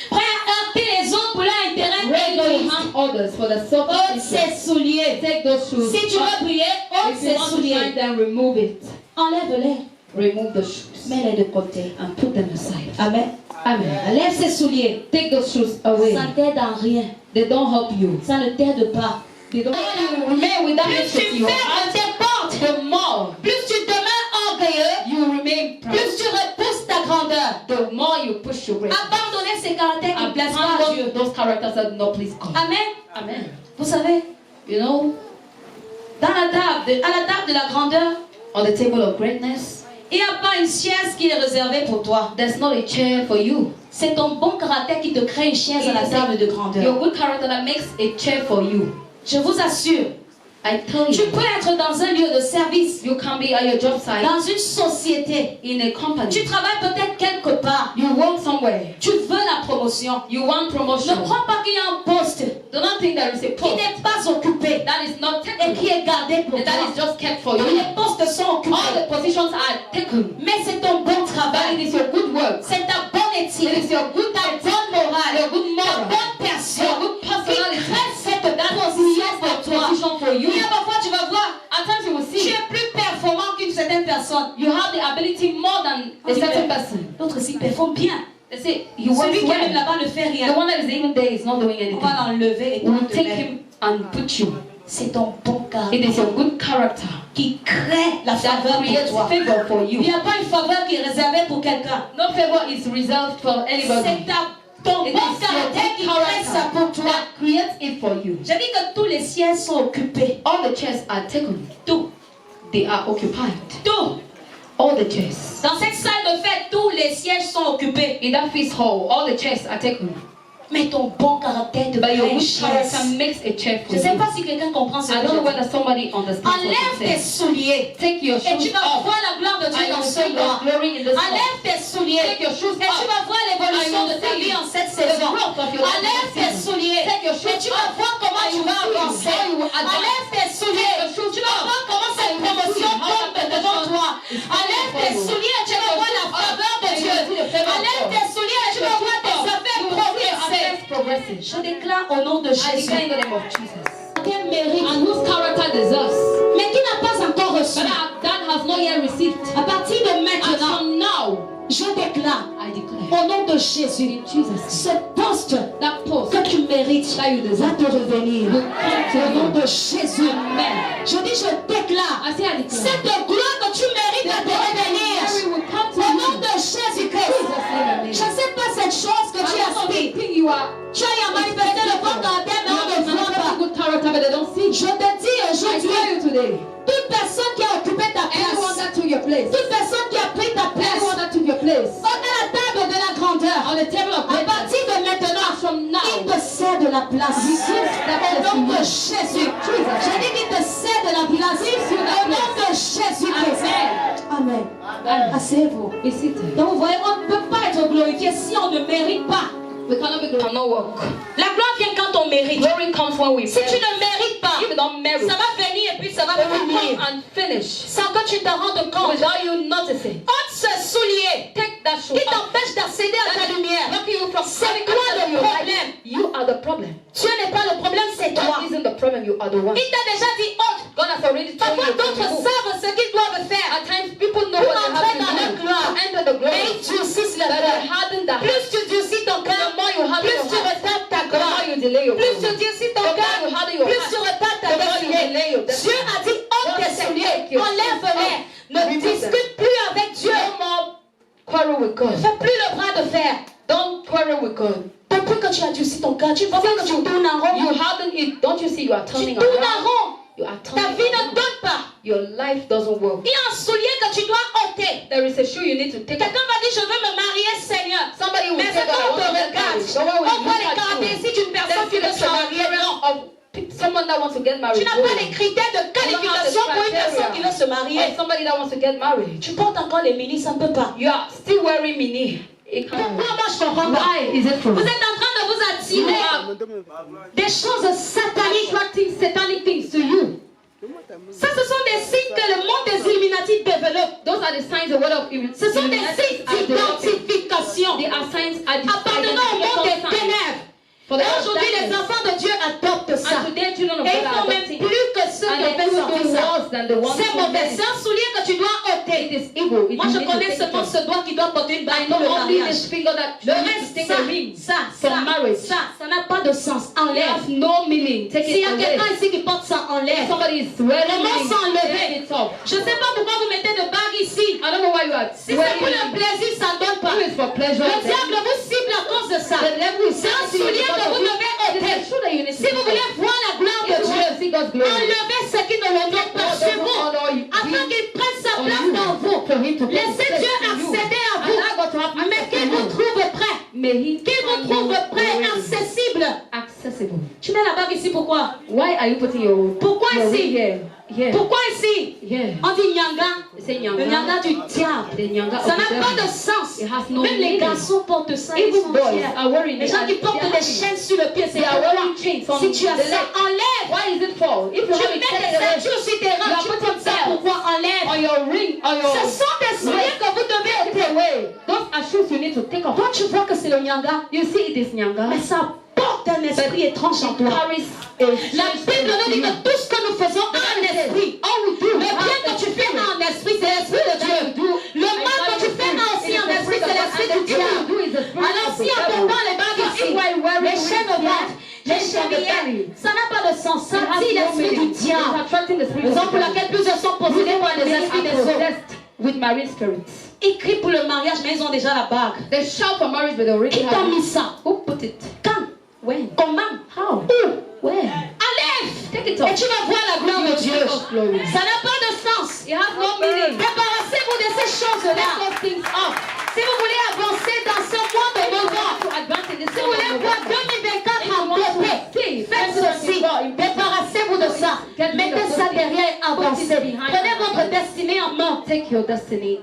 Prêts à heurter les autres pour leur intérêt Ready to égoïste. harm others for their selfish Ôte interest. ses souliers. Take those shoes. Si tu veux briller, ôte If you ses want to shine, souliers. then remove it. Enlève-les. Remove the shoes Mets-les de côté. and put them aside. Amen. Amen. Enlève ses souliers. Take those shoes away. Ça ne t'aide en rien. They don't help you. Ça ne t'aide pas. They don't remain with that Plus interest tu you fermes have. tes portes, The more plus tu demeures orgueilleux, you remain proud, plus tu repousses ta grandeur. the more you push your way. Abandonnez ces caractères qui ne plaisent pas à Dieu. Abandon those characters that do not please God. Amen. Amen. Vous savez, You know, à la table de la grandeur, on the table of greatness, il n'y a pas une chaise qui est réservée pour toi. there's not a chair for you. C'est ton bon caractère qui te crée une chaise à la table de grandeur. Your good character that makes a chair for you. Je vous assure, I tell tu you, peux être dans un lieu de service, you can be at your job site, dans une société. in a company. Tu travailles peut-être quelque part. You work somewhere. Tu veux la promotion. You want Ne promotion. crois pas qu'il y a un poste Do not think there is a qui post n'est pas occupé that is not et taken, qui est gardé pour and that is toi. just kept for Tous you. les postes sont All occupés. the positions are taken. Mais c'est ton bon But it travail. is your good work. C'est ta bonne It éthique. is your good Ta attitude, bonne morale. your good Ta moral, bonne personne. your good Qui personality crée cette that position creates pour that toi. position for you. Il y a parfois tu vas voir, At times you will tu see es plus performant qu'une certaine personne. you have the ability more than a certain person. L'autre s'y performe bien. They say he works Celui qui est même well. là-bas ne fait The rien. one that is even there is not doing On anything. va l'enlever et We will te take mettre. him and put you. C'est ton bon It caractère is your good character qui crée la that faveur creates pour toi. favor for Il you. n'y a pas une faveur qui est réservée pour quelqu'un. No favor is reserved for anybody. C'est ton It bon is your caractère qui good crée ça character pour toi. that creates it for you. J'ai dit que tous les sièges sont occupés. All the chairs are taken. Tout. They are occupied. Tout. All the chairs. Dans cette salle de fête, tous les sièges sont occupés. In that feast hall, all the chairs are taken. Mais ton bon caractère te But crée your une good character chaise. makes a chair for Je ne sais you. pas si quelqu'un comprend ce I que don't know je dis. whether somebody understands what Enlève I'm tes saying. souliers. Take your Et tu shoes vas off. voir la gloire de Dieu I dans will ce see endroit. God's glory in this house. Enlève tes souliers. Take your shoes Et tu off. vas voir l'évolution de ta vie en cette saison. growth of your life Enlève in tes this season. souliers. Take your shoes Et tu vas off. voir comment tu vas I will see avancer. how you will advance. Enlève tes souliers. Take your shoes Tu vas off. voir comment cette I will see promotion how tombe that devant promotion toi. is coming Enlève for tes you. souliers. Tu Take vas your voir la shoes enlève tes souliers et tu vas voir tes affaires progresser. Je déclare au nom de Jésus. in the name of Jesus. Quel mérite. And whose character deserves, Mais qui n'a pas encore reçu. but that has not yet received. À partir de And maintenant, from now, je déclare I declare, au nom de Jésus, Jesus, ce poste that post que tu mérites that you va deserve te revenir. will come to Au nom you. de Jésus. Amen. Je dis, je déclare I say I declare, cette gloire que tu mérites va te revenir. glory will come to Au nom you. de Jésus-Christ. Je ne sais pas cette chose que tu aspires. You are Tu as manifesté le bon caractère, mais on ne voit pas. good character, but they don't see. Je te dis I aujourd'hui, tell you today, toute personne qui a occupé ta anyone place, that took your place, toute personne qui a pris ta place, anyone that took your place, on a la table de la grandeur. on the table of À greatness, partir de maintenant, from il now, te cède la place. Au nom de Jésus. J'ai dit qu'il te cède la place. Au nom de Jésus-Christ. Amen. Amen. Asseyez-vous. Be seated. Donc vous voyez, on ne peut pas être glorifié si on ne mérite pas. We cannot be glorified. Cannot walk. La gloire vient quand on mérite. Glory comes when we Si tu merit. ne mérites pas, If you don't merit, ça va venir et puis ça va it will finir. come and finish Sans que tu te rendes compte. without you noticing. Ôte ce soulier Take that shoe qui off. t'empêche d'accéder à ta lumière. Blocking you from C'est coming toi out of le your problème. life. You are the problem. Dieu n'est pas le problème, c'est toi. God isn't the problem. You are the one. Il t'a déjà dit ôte. God has already told Parfois you to d'autres remove. savent ce qu'ils doivent faire. At times, people know Pour what they entrer have dans to leur do gloire. to enter the Mais glory. ils durcissent le But they cœur. harden the heart. Plus tu durcis ton cœur, The more you harden plus your tu heart, retardes ta the gloire. more you delay your Plus tu glory. durcis ton The more cœur, you harden your plus heart, tu retardes ta the more you delay destinée. your destiny. Dieu a dit ôte God tes said, souliers, take your enlève-les. shoes Ne off. discute plus avec Dieu. No more quarrel with God. Fais plus le bras de fer. Don't quarrel with God. Depuis que tu as durci ton cœur, tu vois pas que tu tournes en You rond. harden it. Don't you see you are Tu turning tournes en around? rond. You are Ta turning vie ne around. donne pas. Your life doesn't work. Il y a un soulier que tu dois ôter. There is a shoe you need to take off. Quelqu'un va dire je veux me marier, Seigneur. Somebody will Mais say, c'est quand on God, te I want to get regarde, married. Someone will on voit look les at you. caractéristiques d'une personne Let's qui see veut the se marier. Non. of someone that wants to get married. Tu n'as pas les critères de qualification pour une personne qui veut se marier. Or somebody that wants to get married. Tu portes encore les mini, ça ne peut pas. You are still wearing mini. It can't. Pourquoi moi je comprends pas? Why is it from? Vous êtes en train de vous You attirer are des choses sataniques. attracting satanic things to you. Ça, ce sont des signes que le monde des Illuminati développe. Those are the signs the word of Ce sont des signes d'identification They are signs appartenant au monde des ténèbres. For the Et aujourd'hui, les enfants de Dieu adoptent ça. And today, children of Et ils God are font même adopting. plus que ceux qui ont fait sortir ça. worse than the ones C'est who mauvais. made C'est un soulier que tu dois it. ôter. It is evil. It Moi, je you need to connais take seulement care. ce doigt qui doit porter une I bague know pour le only mariage. this finger that Le you need to reste, take ça, a ring ça for marriage. ça n'a pas de sens. It Enlève. has no meaning. Take S'il y it a away. quelqu'un ici qui porte ça, enlève. Somebody is wearing Comment it. s'enlever? Take it off. Je ne sais pas pourquoi vous mettez de bagues ici. I don't know why you are Si c'est pour le plaisir, ça ne donne pas. It is for pleasure. Le diable vous cible à cause de ça. The devil is C'est un soulier que vous devez It is ôter. a shoe that you need to Si vous take voulez off. voir la gloire If de you want to Dieu, see God's glory, enlevez ce qui ne l'honore pas God chez doesn't vous, honor you. afin qu'il prenne sa On place you. dans vous. For him to Laissez place Dieu in you. accéder à And I vous. got to have Mais access qu'il to vous you. trouve prêt. May he Qu'il vous find trouve you prêt, ready. accessible. Accessible. Tu mets la bague ici, pourquoi? Why are you putting your Pourquoi your ici? ring here? Here. Pourquoi ici? Here. On dit nyanga. C'est Le nyanga du diable. The nyanga Ça of n'a the pas devil. de sens. It has no Même les meaning. garçons portent ça. Ils Even sont boys fiers. are wearing Les it. gens and qui they portent are des happy. chaînes sur le pied, c'est They are pourquoi. wearing chains on Si tu as the ça, leg. enlève. Why is it for? If you Tu have mets it, take des it away. ceintures sur tes reins, You are tu putting portes ça, bells pourquoi? Enlève. on your ring, on your. Ce sont des souliers que vous devez ôter. Those are shoes you need to take off. Toi, tu vois que c'est le nyanga, You see, it is nyanga. mais ça porte un esprit étrange en toi. Carries La Bible nous dit que tout ce que nous faisons en esprit, le bien que tu fais en esprit, c'est l'esprit de Dieu. Le mal que tu fais aussi en esprit, c'est l'esprit du diable. Alors si on te prend les bagues ici, les chaînes au ventre, les chevillères, ça n'a pas de sens. Ça dit l'esprit du diable. Raison pour laquelle plusieurs sont possédés par les esprits des eaux. with marine spirits. Ils crient pour le mariage, mais ils ont déjà la bague. They shout for marriage, but they already Qui t'a have mis it. ça? Who put it? Quand? When? Comment? How? Où? Where? Enlève! Take it Et off. tu vas voir la gloire de Dieu. Take off glory. Ça n'a pas de sens. It has no meaning. Débarrassez-vous de ces Take choses-là. those things off. Si vous voulez avancer dans ce mois de novembre, To advance in this si vous voulez voir 2024 en beauté, faites ceci. Débarrassez-vous de ça. Mettez ça derrière et avancez. Prenez votre destinée en main. Take your destiny.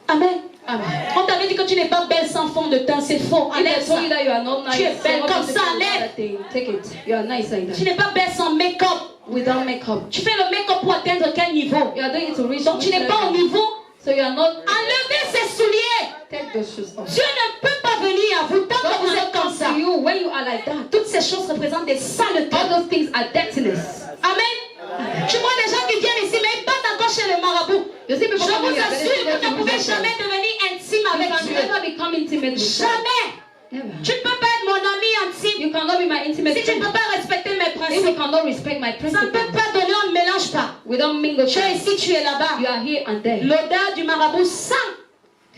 Amen. Amen. On t'avait dit que tu n'es pas belle sans fond de teint, c'est faux. If Enlève they ça. told you that you are not nice, Tu es belle so what comme is the ça, point of enlève. that thing? Take it. You are nice like Tu that. n'es pas belle sans make-up. Without makeup. Tu fais le make-up pour atteindre quel niveau? You are doing it to reach. Donc tu n'es pas au niveau. So you are not. Enlevez ces souliers. Take those shoes off. Dieu ne peut pas venir à vous tant que vous êtes comme ça. To you when you are like that. Toutes ces choses représentent des saletés. All those things are dirtiness. Amen. Tu vois des gens qui viennent ici, mais ils battent encore chez le marabout. You see Je people vous coming here, assure, they vous ne pouvez jamais devenir intime You avec can Dieu. never become intimate with God. Jamais. Never. Tu ne peux pas être mon ami intime You cannot be my intimate si tu ne friend. peux pas respecter mes If you principes. cannot respect my Ça ne peut principles, pas donner, on ne mélange pas. we don't mingle. Tu es ici, tu es là-bas. You are here and there. L'odeur du marabout sent.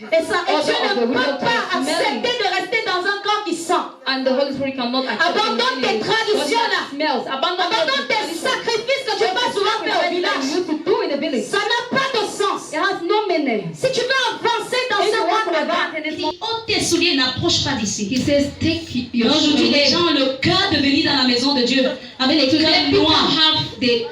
Et ça, et Dieu ne peut pas accepter de rester dans un corps qui sent. And the Holy Spirit cannot accept Abandonne tes traditions là. smells. Abandonne tes sacrifices que tu vas souvent faire au village. You used to do in the village. Ça n'a pas de sens. It has no meaning. Si tu veux avancer dans If ce you want to monde là-bas, advance in this world, ôte tes souliers, n'approche pas d'ici. He says, take your Aujourd'hui, les shoes. gens ont le cœur de venir dans la maison de Dieu avec les cœurs People noirs, have the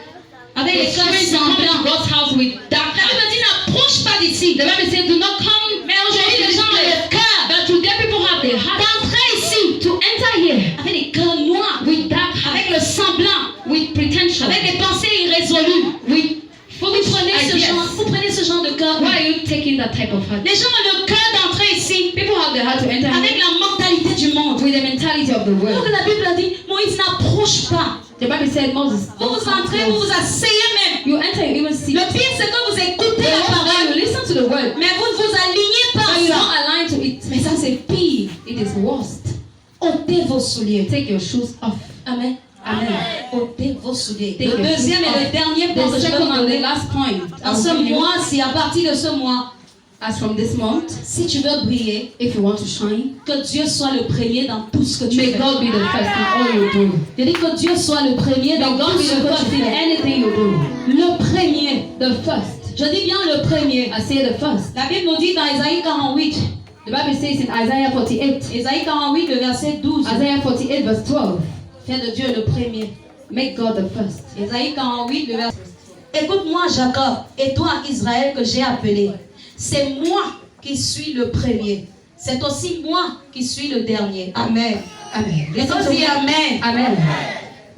avec les cœurs sanglants. God's house with dark La Bible dit n'approche pas d'ici. The Bible says, do not come. Mais aujourd'hui, les gens ont le cœur But today people have the heart d'entrer ici to enter here avec les cœurs noirs, with dark avec heart, le semblant, with pretension, avec des pensées irrésolues. with Vous foolish prenez ce ideas. genre, vous prenez ce genre de cœur. Why are you taking that type of heart? Les gens ont le cœur d'entrer ici People have the heart to enter avec here la mentalité du monde. with the mentality of the Donc world. la Bible a dit, Moïse n'approche pas. The Bible said Moses, Vous vous entrez, vous vous asseyez même. you enter, you even see. Le pire, c'est que vous écoutez la You parole, listen to the word, mais vous ne vous alignez pas but you à don't ça. align to it. Mais ça, c'est pire. It is worst. Ôtez vos souliers. Take your shoes off. Amen. Amen. Ôtez vos souliers. Take Le your deuxième shoes et le off. dernier point que The je vais second vous and the donner. last point. En ce mois-ci, à partir de ce mois, As from this month, si tu veux briller, if you want to shine, que Dieu soit le premier dans tout ce que tu may fais. God be the first in all you do. Je dis que Dieu soit le premier dans May God tout be ce the que first tu in fais. anything you do. Le premier. The first. Je dis bien le premier. I say the first. La Bible nous dit dans Isaïe 48, The Bible says in Isaiah 48, Isaïe 48, le verset 12, Isaiah 48 verse 12, fais de Dieu le premier. make God the first. Isaïe 48, le verset. Écoute-moi, Jacob, et toi, Israël, que j'ai appelé. C'est moi qui suis le premier. C'est aussi moi qui suis le dernier. Amen. Amen. Les autres disent Amen. Amen.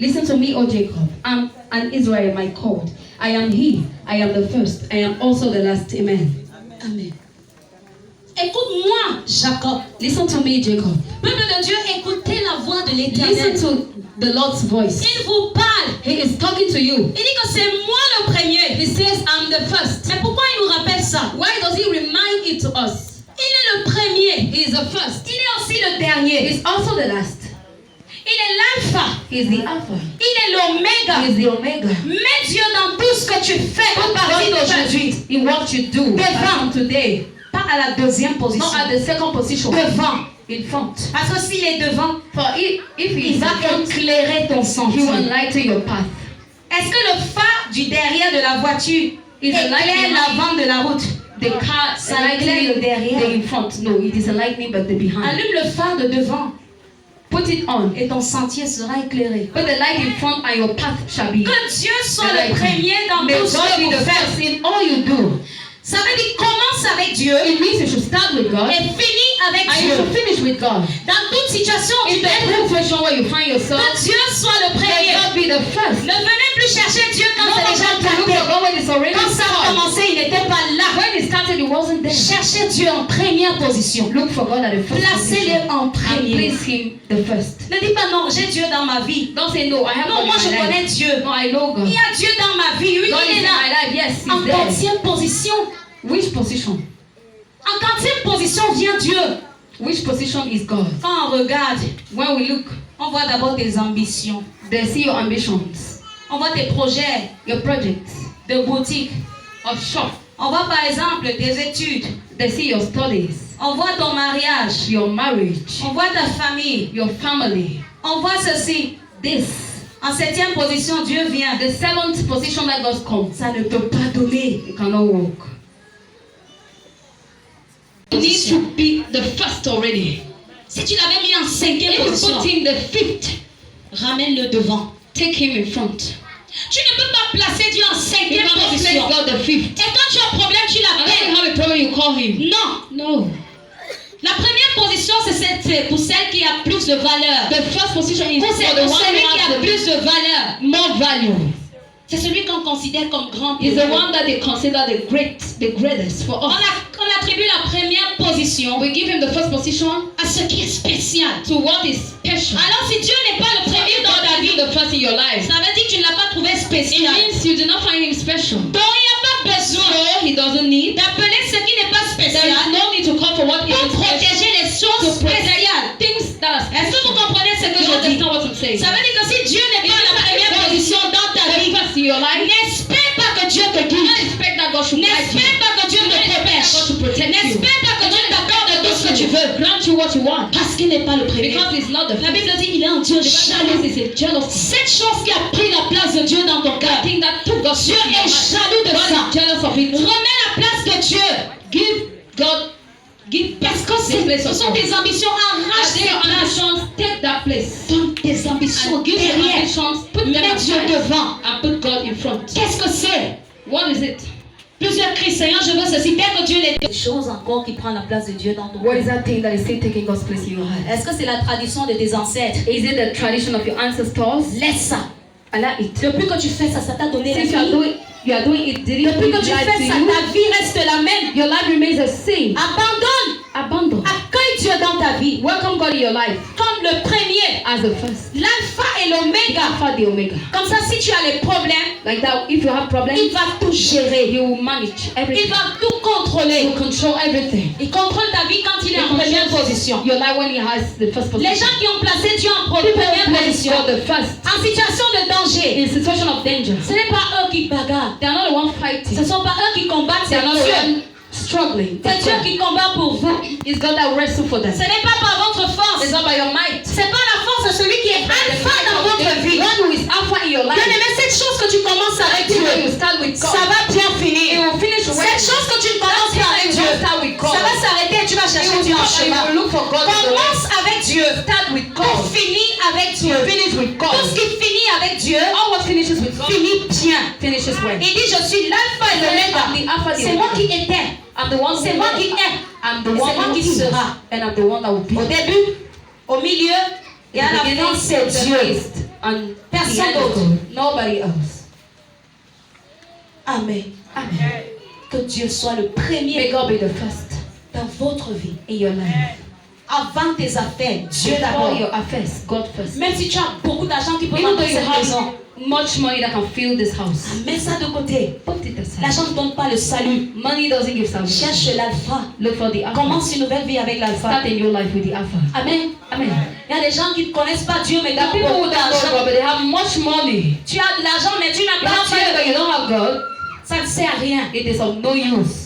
Listen to me, O Jacob. I'm an Israel, my called. I am he. I am the first. I am also the last. Amen. Amen. Écoute-moi, Jacob. Listen to me, Jacob. Peuple de Dieu, écoutez la voix de Listen l'Éternel. to the Lord's voice. Il vous parle. He is talking to you. Il dit que c'est moi le premier. He says, I'm the first. Mais pourquoi il nous rappelle ça? Why does he remind it to us? Il est le premier. He is the first. Il est aussi le He dernier. is also the last. Il est l'alpha. He is the Alpha. Il est l'oméga. He is the Omega. Mets Dieu dans tout ce que tu fais à partir d'aujourd'hui. In what you do. Devant. From today. Pas à la deuxième Not position. at the second position. Devant. In front. Parce que s'il est devant, For if he il is va in front, éclairer ton he will sentier. enlighten your path. Est-ce que le phare du derrière de la voiture Is the light éclaire behind l'avant de la route? the car Ça éclaire le lightning derrière. the in front? No, it is a lightning but the behind. Allume le phare de devant Put it on. et ton sentier sera éclairé. Put the light in front and your path shall be. Que Dieu soit the le light. premier dans May tout ce God que be vous the faites. first in all you do. Ça veut dire commence avec Dieu It means you should start with God et finis avec and you Dieu. should finish with God. Dans toute situation où tu In es, every situation where you find yourself, que Dieu soit le may premier. God be the first. Ne venez plus chercher Dieu quand No c'est one déjà has to look gâté. for God when it's already Quand ça a started. commencé, il n'était pas là. When it started, it wasn't there. Cherchez Dieu en première position. Look for God at the first Placez-le position en and premier. place Him the first. Ne dis pas non, j'ai Dieu dans ma vie. Don't say no. I have Non, God moi in je my connais life. Dieu. No, I know God. Il y a Dieu dans ma vie. Oui, God il is est in là. my life. Yes, En He's there. quantième position. Which position? En quantième position vient Dieu. Which position is God? Quand on regarde, When we look, on voit d'abord tes ambitions. they see your ambitions, On voit tes projets your projects de boutique. of shop. On voit par exemple tes études. They see your studies, On voit ton mariage. your marriage, On voit ta famille. your family. On voit ceci. This, En septième position, Dieu vient. the seventh position that God comes. Ça ne peut pas donner. You cannot walk. You need to be the first already. Si tu l'avais mis en cinquième If you position, put him the fifth, ramène-le devant. take him in front. Tu ne peux pas placer Dieu en You cinquième cannot place position. God the fifth. Et quand tu as un problème, tu And when you l'appelles. have a problem, you call him. Non. No. La première position, c'est pour celle qui a plus de valeur. The first position is Pour for the one celui who qui a has plus de valeur. more value. C'est celui qu'on considère comme grand. Is the one that they consider the greatest for On us. a attribue la première position, we give him the first position à ce qui est spécial. to what is special. Alors si Dieu n'est pas le premier dans ta vie, The first in your life. ça veut dire que tu ne l'as pas trouvé It spécial. means you do not find him special. Donc il n'y a pas besoin So he doesn't need. d'appeler ce qui n'est pas There spécial is no need to call for what pour isn't special. protéger les choses To protect spéciales. things that are Est-ce que special. vous comprenez ce que You je dis? understand what I'm saying? Ça veut dire que si Dieu n'est pas la première position dans ta vie, First in your life. n'espère pas que Dieu te Do not guide. expect that God should guide you. N'espère pas que Dieu te protège. God to protect you. N'espère pas que Dieu t'accorde tout ce que tu veux. Grant you what you want. Parce qu'il n'est pas le premier. Because he's not the La first. Bible dit il est un Dieu The jaloux. Bible says he's a jealous. Cette chose qui a pris la place de Dieu dans ton cœur, I think that took God's Dieu place in your est life. jaloux de God ça. is jealous of it. Remets la place de Dieu. Give God, give Parce que the place ce of sont God. tes ambitions. Arrache As tes your ambitions. ambitions, take that place. Donne tes ambitions And give your derrière. ambitions, put them Mets Dieu aside devant. and put God in front. Qu'est-ce que c'est? What is it? Plusieurs crient, Seigneur, je veux ceci. Dès que Dieu les choses encore qui prend la place de Dieu dans ton What cœur. is that thing that is still taking God's place in your heart? Est-ce que c'est la tradition de tes ancêtres? Is it the tradition of your ancestors? Laisse ça. Allow it. Depuis que tu fais ça, ça t'a donné la Since vie. you are doing it, did it Depuis give que tu life fais to ça, you? ta vie reste la même. Your life remains the same. Abandonne. Abandon. Accueille Dieu dans ta vie Welcome God in your life comme le premier, as the first. l'alpha et l'oméga. Alpha, the Omega. Comme ça, si tu as les problèmes, Like that, if you have il problems, va tout gérer. He will manage Il everything. va tout He contrôler. will control everything. Il contrôle ta vie quand il est He en première controls position. your life when He has the first Les position. gens qui ont placé Dieu en People première who place position, God the first en situation de danger, in situation of danger. ce n'est pas eux qui bagarrent. They are not the one Ce fighting. ne sont pas eux qui combattent, They c'est are not the Dieu. one struggling. C'est Dieu qui combat pour vous. It's God that wrestle for them. Ce n'est pas par votre force. It's not by your might. C'est pas la force de celui qui est alpha dans votre vie. The one who is Alpha in your life. Bien aimé, cette chose que tu commences avec Dieu, When you start with God, ça va bien it finir. will finish well. Cette chose que tu ne commences pas avec Dieu, Start with God. ça va s'arrêter et tu vas You chercher will Dieu en stop and you chemin. will look for God in the way. Commence avec Dieu. Start with Et God. finis avec Dieu. Finish with God. Tout ce qui finit avec Dieu, All what finishes with God finit bien. finishes well. Il dit, je suis l'alpha et l'oméga. I'm the Alpha, the C'est moi Omega. qui étais. I'm the one C'est who moi was. qui est. I'm the Et one c'est moi who qui is. sera. And I'm the one that will be. Au début, au milieu et à In the la beginning, fin, c'est the Dieu. least, and Personne the end is d'autre. God. Nobody else. Amen. Amen. Que Dieu soit le May premier God be the first dans votre vie. in your life. Avant tes affaires, Dieu Before d'abord. your affairs, God first. Même si tu as beaucoup d'argent qui peut Even though remplir you cette maison, have much money that can fill this house, mets ça de côté. put it aside. L'argent ne donne pas le salut. Money doesn't give salvation. Cherche l'alpha. Look for the Alpha. Commence une nouvelle vie avec l'alpha. Start a new life with the Alpha. Amen. Amen. Il y a des gens qui ne connaissent pas Dieu, mais qui There are ont people who beaucoup don't know d'argent. God, but they have much money. Tu as de l'argent, mais tu n'as You pas have money, but Dieu. you don't have God. Ça ne sert à rien. It is of no use.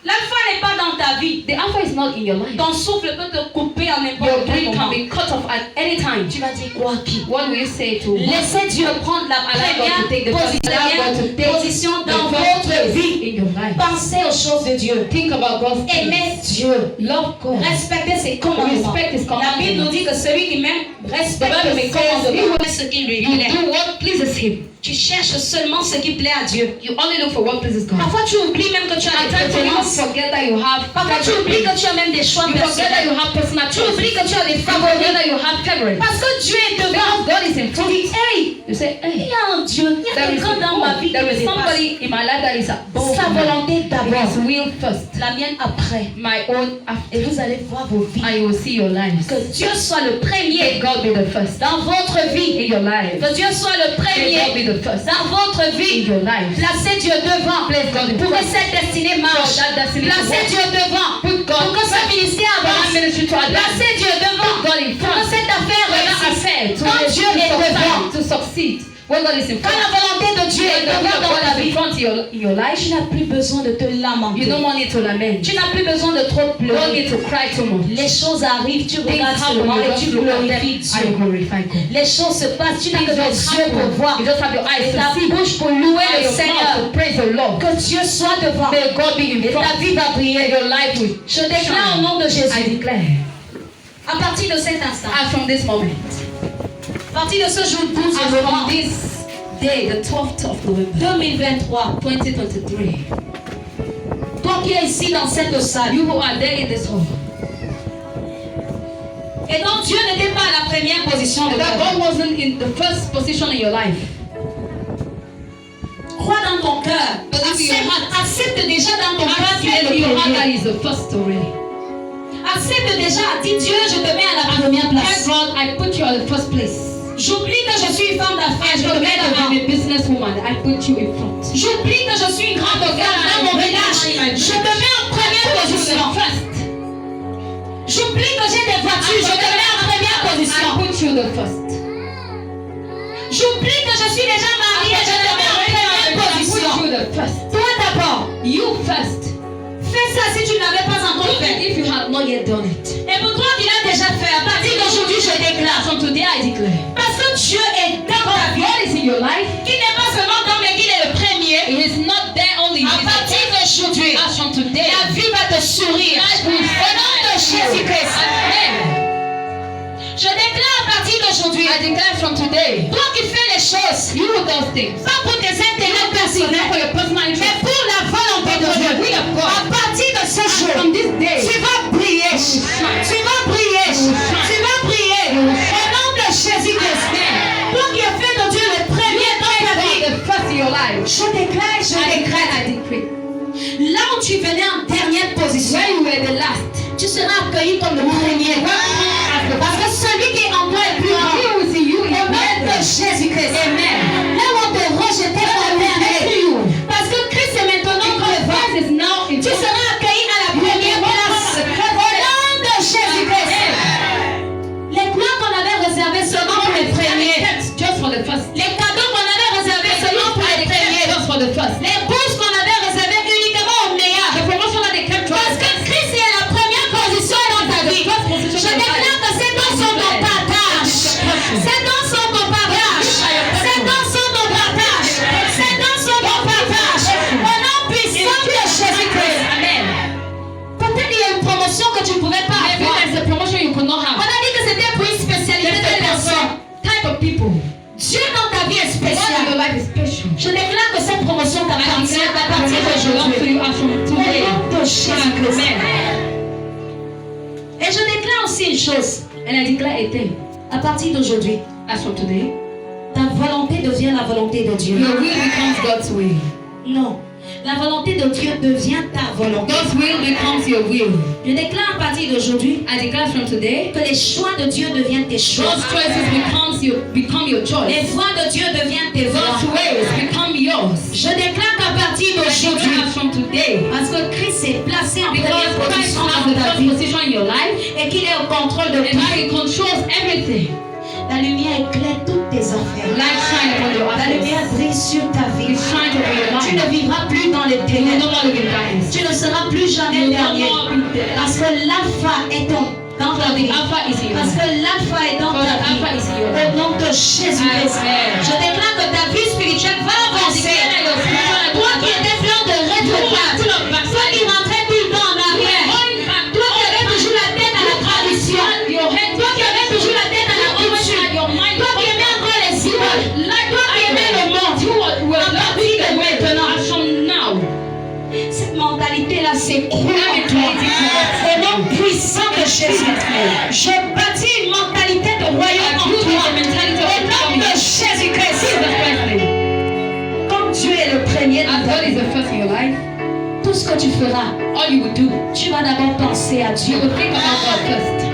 L'alpha n'est pas dans ta vie. The Alpha is not in your life. Ton souffle peut te couper en Your n'importe quel dream can moment. be cut off at any time. Tu vas dire quoi qui? What will you say to Laissez Dieu prendre la Allow God to take the première position dans votre vie. in your life? Pensez aux choses de Dieu. Think about God's Aimez things. Dieu. Love God. Respectez ses commandements. Respect His La Bible nous commandments. dit que celui qui m'aime respecte The Bible mes says, commandements. Fais ce qui lui You plaît. do what pleases Him. Tu cherches seulement ce qui plaît à Dieu. You only look for what pleases God. Parfois tu oublies même que tu as At des times you préférences. forget that you have Parfois tu oublies que tu as même des choix You forget that you personnels. have personal Tu choices. oublies que tu as des You forget favoris. that you have favorites. Parce que Dieu est Because devant. God is in Tu front. dis, hey, You say, il hey, y a un Dieu. Il y a there is quelqu'un dans ma vie qui there me is dépasse. somebody in my life that is above Sa me. volonté His d'abord. will first. La mienne après. My own after. Et vous allez voir vos vies. And you will see your lives. Que Dieu soit le May premier God be the first dans votre vie. in your life. Que Dieu soit le May God premier be the first dans votre in vie. your life. Placez Dieu devant Place God in pour que front. cette destinée marche. For that destiny to Placez work. Dieu devant Put pour God que ce ministère for that avance. ministry to advance. Placez Dieu devant God in pour que front. cette affaire For that réussisse. affair to Quand Dieu est devant, to succeed. When God is in quand front. la volonté de Dieu est When the will devant of dans ta God is vie, in front in your life. tu n'as plus besoin de te You lamenter. don't want it to lament. Tu n'as plus besoin de trop You don't pleurer. need to cry too much. Les choses arrivent, tu Things regardes happen, seulement you et just tu look at them glorifies and Dieu. you glorify God. Les choses se passent, tu n'as que Things tes just yeux pour happen. voir You just have your eyes et to ta see. bouche pour louer And le your mouth Seigneur. to praise the Lord. Que Dieu soit devant May God be in et front. ta vie va briller. Your life will Je déclare au nom de I Jésus, declare. à partir de cet instant, As from this moment, à partir de ce jour 12 as from novembre this day, the 12th of November, 2023, 2023, toi qui es ici dans cette salle, you who are there in this hall, et donc Dieu n'était pas à la première position de and that ta vie. God wasn't in the first position in your life, Crois dans ton cœur, Believe in your heart. accepte déjà dans ton cœur qu'il est le accept in your that is the first already. Accepte déjà, dis Dieu, je te mets à la première place. God, I put you at the first place. J'oublie que je suis une femme d'affaires, je te mets devant. I'm a businesswoman. I put you in front. J'oublie que je suis une grande femme dans mon village, je te mets en première position. J'oublie que j'ai des voitures, je te mets en première position. I put you the first. J'oublie que je suis déjà mariée, je te mets en première position. I put you the first. Toi d'abord, You first. fais ça si tu ne l'avais pas encore fait. If you have not yet done it. Et pour toi qui l'as déjà fait, à partir d'aujourd'hui, je déclare. From today I declare. Parce que Dieu est dans ta vie, God is in your life. qui n'est pas seulement dans, mais qu'il est le premier. He is not there only. À partir d'aujourd'hui, As from today. la vie va te sourire. Au nom de Jésus-Christ. Je déclare à partir d'aujourd'hui, I declare from today. toi qui fais les choses, You do those things. pas pour tes intérêts personnels, For your personal mais interest. pour la volonté de Dieu. À partir de ce jour, From this day. tu vas briller. Tu vas briller. Tu vas briller. Au nom de Jésus-Christ. Toi qui as fait de Dieu le premier dans ta vie, The first in your life. je déclare, je décrète. I decree. Là où tu venais en dernière position, Where you were the last. tu seras accueilli comme le premier. Parce que celui qui est en toi est plus grand. He will see you Au in nom de heaven. Jésus-Christ. Amen. Là où on te rejetait pour l'éternité. Parce que Christ est maintenant devant. Christ is now in Tu seras accueilli à la première place. Au nom de Jésus-Christ. Les gloires qu'on avait réservées seulement pour les premiers. Just for the first. Les cadeaux qu'on avait réservés seulement pour les premiers. Just for the first. Les bourses qu'on avait réservées uniquement aux meilleurs. The promotion that they kept Parce que Christ est à la première position dans ta vie. Je déclare que ces dons sont ton partage. Ces dons sont ton partage. Ces dons sont ton partage. Ces dons sont ton partage. Au nom puissant de Jésus-Christ. Amen. Peut-être il y a une promotion que tu ne pouvais pas Maybe avoir. there's a promotion you could not On have. a dit que c'était pour une spécialité de personne. Type of people. Dieu dans ta vie est God in your spécial. life is special. Je déclare que cette promotion t'appartient à partir d'aujourd'hui. you as from Au today. nom de Jésus-Christ. Amen. Et je déclare aussi une chose. And I declare a thing. À partir d'aujourd'hui, As from today, ta volonté devient la volonté de Dieu. your will becomes God's will. Non. La volonté de Dieu devient ta volonté. God's will becomes your will. Je déclare à partir d'aujourd'hui I declare from today, que les choix de Dieu deviennent tes choix. God's choices become your Les choice. voies de Dieu deviennent tes voies. God's ways become yours. Je déclare qu'à partir I d'aujourd'hui, declare from today, parce que Christ est placé en because première Christ position has dans the ta first vie position in your life, et qu'il est au contrôle de and tout. now He controls everything. La lumière éclaire toutes tes affaires. Light shine upon your La affairs. lumière brille sur ta vie. It shines over your Tu life. ne vivras plus dans les You will ténèbres. no longer be darkness. Tu ne seras plus jamais You will no dernier. longer be there. Parce que l'alpha est dans ta vie. Alpha is in your Parce life. que l'alpha est dans For ta the Alpha vie. is in your Au life. nom de Jésus-Christ. Amen. Je déclare que ta vie spirituelle va avancer. Toi qui étais plein de rétrograde. Toi qui rentrais tout le temps en arrière. Toi qui avais toujours la tête à la tradition. Toi qui avais toujours la tête à la culture. Toi qui aimais encore les idoles. Toi qui aimais le monde. À partir de maintenant. Cette mentalité-là s'écroule en toi. Au nom puissant de Jésus. Je bâtis une mentalité de royaume en toi. Au nom de Jésus-Christ. Comme Dieu est le premier dans As ta God is vie, the first in your life, tout ce que tu feras, all you will do, tu vas d'abord penser à you Dieu. will think about God first.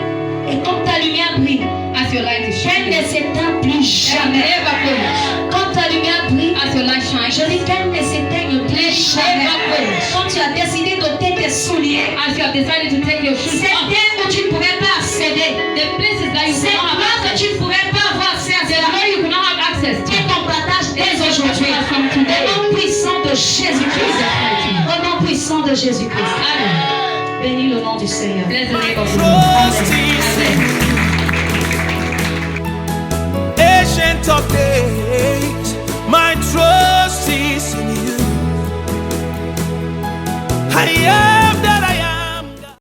Et comme ta lumière brille, As your light is qu'elle ne shining, s'éteint plus shall jamais. never quench. Quand ta lumière brille, As your light je shines, dis qu'elle ne s'éteigne plus jamais. Quand tu as décidé d'ôter tes souliers, as you have decided to take your shoes c'est off, terre où tu ne pouvais pas accéder. the places that you C'est cannot là have que access, tu ne pouvais pas avoir accès à the cela. way you cannot have access to, Et ton partage dès aujourd'hui. from Au today. nom puissant de Jésus-Christ. Au nom puissant de Jésus-Christ. Amen. Bénis le nom du Seigneur. Bless the name of the Trust Lord. is Amen. Ancient of days, my trust is in you. I am the